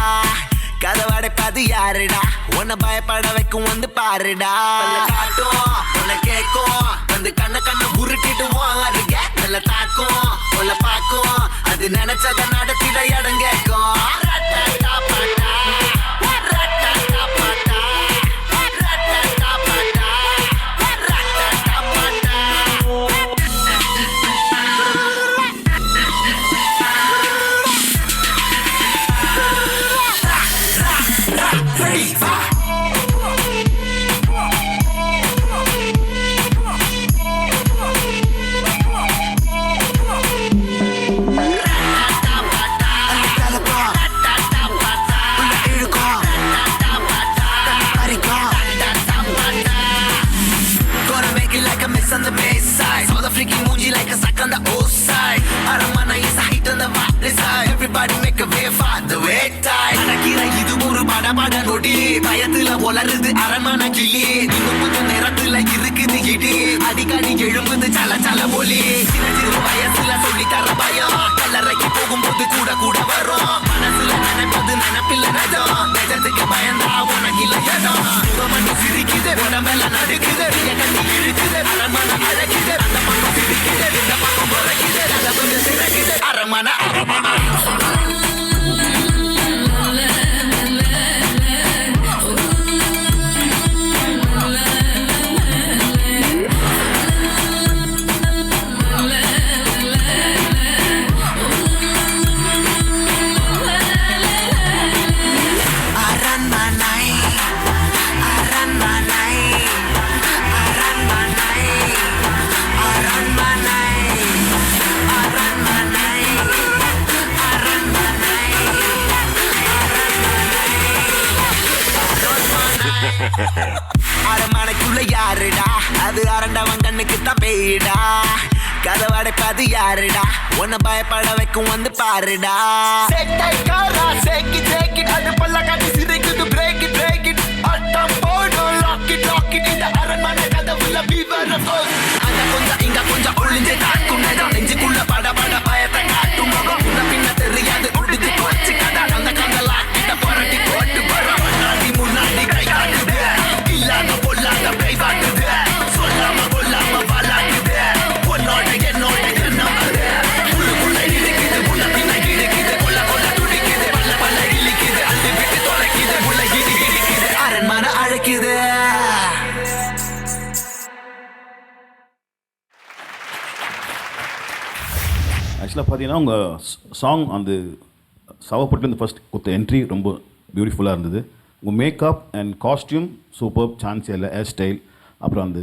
கதவடைப்பாது யாருடா உன்னை பயப்பட வைக்கும் வந்து பாருடா காட்டும் உன்னை கேட்கும் வந்து கண்ண உருட்டிட்டு வாருங்க நல்ல தாக்கும் உள்ள பாக்கும் அது நினைச்சத நடத்திட இடம் கேட்கும் பயத்துல வளருது அரண்மனை கிளி இன்னும் கொஞ்சம் நேரத்துல இருக்குது இடி அடிக்கடி எழும்புது சல சல ஒலி சின்ன சிறு வயசுல சொல்லி தர பயம் கல்லறைக்கு போகும்போது கூட கூட வரும் மனசுல நினைப்பது நினைப்பில்ல நிஜம் நிஜத்துக்கு பயந்தா உனக்கு இல்ல இடம் மட்டும் சிரிக்குது உடம்பெல்லாம் நடுக்குது கண்ணி இழுக்குது அரண்மனை அழகுது அந்த பக்கம் சிரிக்குது இந்த பக்கம் முறைக்குது அதை கொஞ்சம் சிறக்குது அரண்மனை அரண்மனைக்குள்ள யாருடா அது அரண்டவன் கண்ணுக்கு தான் பெய்டா கதவடைப்பாது யாருடா உன்னை பயப்பட வைக்கும் வந்து பாருடா அடுப்பல்ல காட்டி சிரிக்குது பிரேக் இட் பிரேக் இட் அட்டம் போடும் லாக் இட் லாக் இட் இந்த அரண்மனை கதவுல விவரம் அங்க கொஞ்சம் இங்க கொஞ்சம் ஒளிஞ்சு தாக்கும் நேரம் நெஞ்சுக்குள்ள பட பட பயத்தை காட்டும் முகம் முன்ன பின்ன தெரியாது ஒடுத்து போச்சு கதை அந்த கந்தலா கிட்ட புரட்டி போட்டு வரும் முன்னாடி கை காட்டுது இல்லாத பொல்லாத கை காட்டுது சொல்லாம கொல்லாம பலாக்குது உன்னோட என்னோட என்னது உள்ளுக்குள்ள இருக்குது உள்ள பின்ன இருக்குது கொல்ல கொல்ல துடிக்குது பல்ல பல்ல இழிக்குது அள்ளி விட்டு தொலைக்குது உள்ள இடி இடிக்குது அரண்மனை அழைக்குது. ஆக்சுவலாக பார்த்தீங்கன்னா உங்கள் சாங் அந்த சவப்பட்டுலேருந்து ஃபஸ்ட் கொடுத்த என்ட்ரி ரொம்ப பியூட்டிஃபுல்லாக இருந்தது. உங்கள் makeup and costume super, chance இல்லை, ஹேர் ஸ்டைல், அப்புறம் அந்த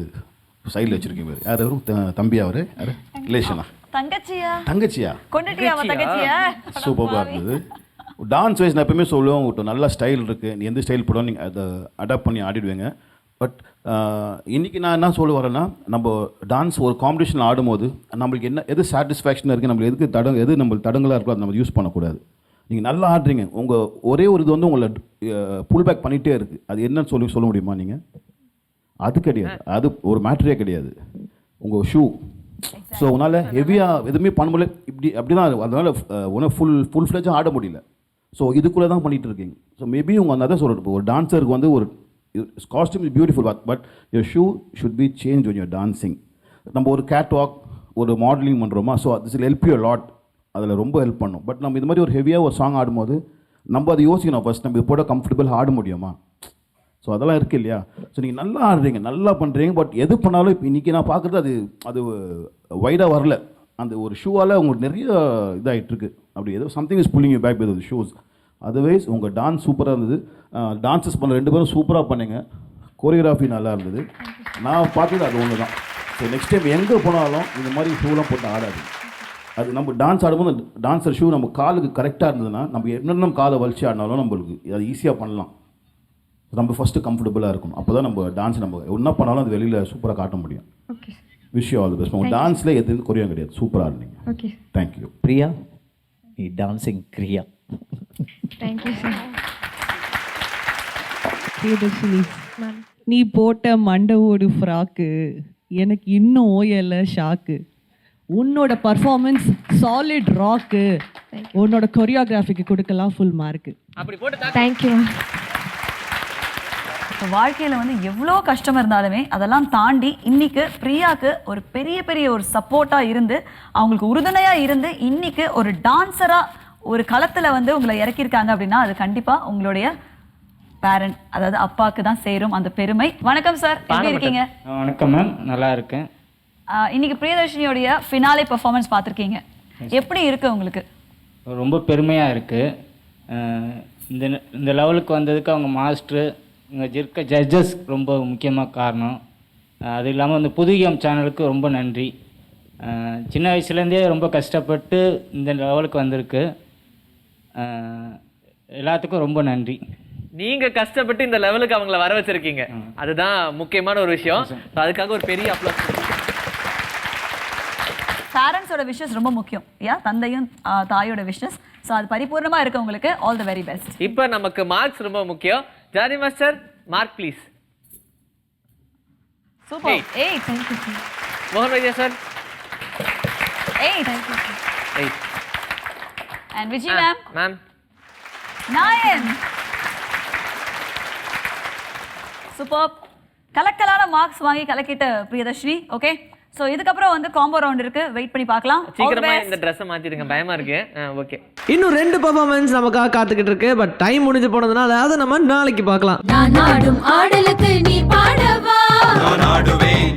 சைடில் வச்சுருக்கீங்க யார் அவரும் தம்பி அவர் யார் ரிலேஷனா தங்கச்சியா சூப்பராக இருந்தது. டான்ஸ் வைஸ் நான் எப்பவுமே சொல்லுவோம் உங்கள்கிட்ட நல்ல ஸ்டைல் இருக்குது, நீ எந்த ஸ்டைல் போடும் நீங்கள் அதை அடாப்ட் பண்ணி ஆடிடுவீங்க. பட் இன்றைக்கி நான் என்ன சொல்ல வரேன்னா நம்ம டான்ஸ் ஒரு காம்படிஷன் ஆடும்போது நம்மளுக்கு என்ன எது சாட்டிஸ்ஃபேக்ஷனாக இருக்குது, நம்மளுக்கு எது நம்மளுக்கு தடங்களாக இருக்கோ அதை நம்ம யூஸ் பண்ணக்கூடாது. நீங்கள் நல்லா ஆடுறீங்க, உங்கள் ஒரே ஒரு இது வந்து உங்களை புல் பேக் பண்ணிகிட்டே இருக்குது, அது என்னன்னு சொல்ல முடியுமா நீங்கள்? அது கிடையாது, அது ஒரு மேட்ரே கிடையாது. உங்கள் ஷூ ஸோ உன்னால் ஹெவியாக எதுவுமே பண்ண முடியல, அப்படி தான் அதனால் உன்னால் ஃபுல் ஃப்ளெஜாக ஆட முடியல. ஸோ இதுக்குள்ளே தான் பண்ணிகிட்டு இருக்கீங்க. ஸோ மேபி உங்கள் அதான் சொல்லிட்டு ஒரு டான்ஸருக்கு வந்து ஒரு costume is beautiful but your shoe should be change when you're டான்ஸிங். நம்ம ஒரு கேட் வாக் ஒரு மாடலிங் பண்ணுறோமா, so this will help you lot, அதில் ரொம்ப ஹெல்ப் பண்ணும். பட் நம்ம இது மாதிரி ஒரு ஹெவியாக ஒரு சாங் ஆடும்போது நம்ம அதை யோசிக்கணும் ஃபஸ்ட், நம்ம இது போட கம்ஃபர்டபுள் ஆட முடியுமா? ஸோ அதெல்லாம் இருக்குது இல்லையா? ஸோ நீங்கள் நல்லா ஆடுறீங்க, நல்லா பண்ணுறீங்க, பட் எது பண்ணாலும் இப்போ இன்றைக்கி நான் பார்க்குறது அது வைடாக வரல. அந்த ஒரு ஷூவால் உங்களுக்கு நிறைய இதாகிட்டுருக்கு, அப்படி ஏதோ something is pulling you back with shoes. Otherwise உங்கள் டான்ஸ் சூப்பராக இருந்தது, டான்ஸஸ் பண்ண 2 பேரும் சூப்பராக பண்ணீங்க, கோரியோகிராஃபி நல்லா இருந்தது. நான் பார்த்தது அது ஒன்று தான். ஸோ நெக்ஸ்ட் டைம் எங்கே போனாலும் இந்த மாதிரி ஷூலாம் போட்டு ஆடாது. அது நம்ம டான்ஸ் ஆடும்போது டான்ஸர் ஷூ நம்ம காலுக்கு கரெக்டாக இருந்ததுன்னா நம்ம என்னென்ன காலை வலிச்சு ஆடினாலும் நம்மளுக்கு அது ஈஸியாக பண்ணலாம். நம்ம ஃபஸ்ட்டு கம்ஃபர்டபுளாக இருக்கணும், அப்போ தான் நம்ம டான்ஸ் நம்ம என்ன பண்ணாலும் அது வெளியில் சூப்பராக காட்ட முடியும். Wish you all the best. உங்கள் டான்ஸில் எதுவும் குறையும் கிடையாது, சூப்பராக இருந்தீங்க. தேங்க்யூ. பிரியா, டான்சிங் கிரியா. Thank you sir. பிரியதர்ஷினி, நீ போட்ட மண்டவோடு ஃப்ராக்கு எனக்கு இன்னும் ஓயல ஷாக்கு. உன்னோட பர்ஃபார்மன்ஸ் சாலிட் ராக்கு. உன்னோட கொரியோகிராஃபிக்கு கொடுக்கலாம் ஃபுல் மார்க்கு. அப்படி போட்டு தேங்க்யூ. வாழ்க்கையில் வந்து எவ்வளோ கஷ்டம் இருந்தாலுமே அதெல்லாம் தாண்டி இன்னைக்கு பிரியாவுக்கு ஒரு பெரிய ஒரு சப்போர்ட்டாக இருந்து அவங்களுக்கு உறுதுணையாக இருந்து இன்னைக்கு ஒரு டான்ஸராக ஒரு களத்தில் வந்து உங்களை இறக்கியிருக்காங்க அப்படின்னா அது கண்டிப்பாக உங்களுடைய பேரண்ட், அதாவது அப்பாவுக்கு தான் சேரும் அந்த பெருமை. வணக்கம் சார், எப்படி இருக்கீங்க? வணக்கம் மேம், நல்லா இருக்கேன். இன்னைக்கு பிரியதர்ஷினியோடைய ஃபினாலே பெர்ஃபார்மன்ஸ் பார்த்துருக்கீங்க, எப்படி இருக்கு உங்களுக்கு? ரொம்ப பெருமையாக இருக்குது. இந்த லெவலுக்கு வந்ததுக்கு அவங்க மாஸ்டரு, இங்கே இருக்க ஜட்ஜஸ் ரொம்ப முக்கியமாக காரணம். அது இல்லாமல் இந்த புதுயுகம் சேனலுக்கு ரொம்ப நன்றி. சின்ன வயசுலேருந்தே ரொம்ப கஷ்டப்பட்டு இந்த லெவலுக்கு வந்திருக்கு. எல்லாத்துக்கும் ரொம்ப நன்றி. நீங்க கஷ்டப்பட்டு இந்த லெவலுக்கு அவங்கள வர வச்சிருக்கீங்க, அதுதான் முக்கியமான ஒரு விஷயம். அதுக்காக ஒரு பெரிய அப்ளாஸ். பேரண்ட்ஸோட விஷஸ் ரொம்ப முக்கியம். தந்தையும் தாயோட விஷஸ். ஸோ அது பரிபூர்ணமாக இருக்கு உங்களுக்கு. All the very best. இப்போ நமக்கு மார்க்ஸ் ரொம்ப முக்கியம். Johnny master, mark please. Super. 8. Thank you sir. மோகன் Vaidya sir 8. Thank you sir. 8. And Vijay ma'am 9. Super. கலக்கலான மார்க்ஸ் வாங்கி கலக்கிட்ட பிரியதர்ஷினி. ஓகே, ஸோ இதுக்கப்புறம் வந்து காம்போ ரவுண்ட் இருக்கு, வெயிட் பண்ணி பார்க்கலாம். சீக்கிரமா இந்த ட்ரெஸ்ஸை மாத்திடுங்க, பயமா இருக்கு. ஓகே, இன்னும் 2 பெர்ஃபார்மன்ஸ் நமக்காக காத்துக்கிட்டு இருக்கு. பட் டைம் முடிஞ்சு போனதுனால அதை நம்ம நாளைக்கு பார்க்கலாம். நான் ஆடும் ஆடலுக்கு நீ பாடவா? நான் ஆடுவேன்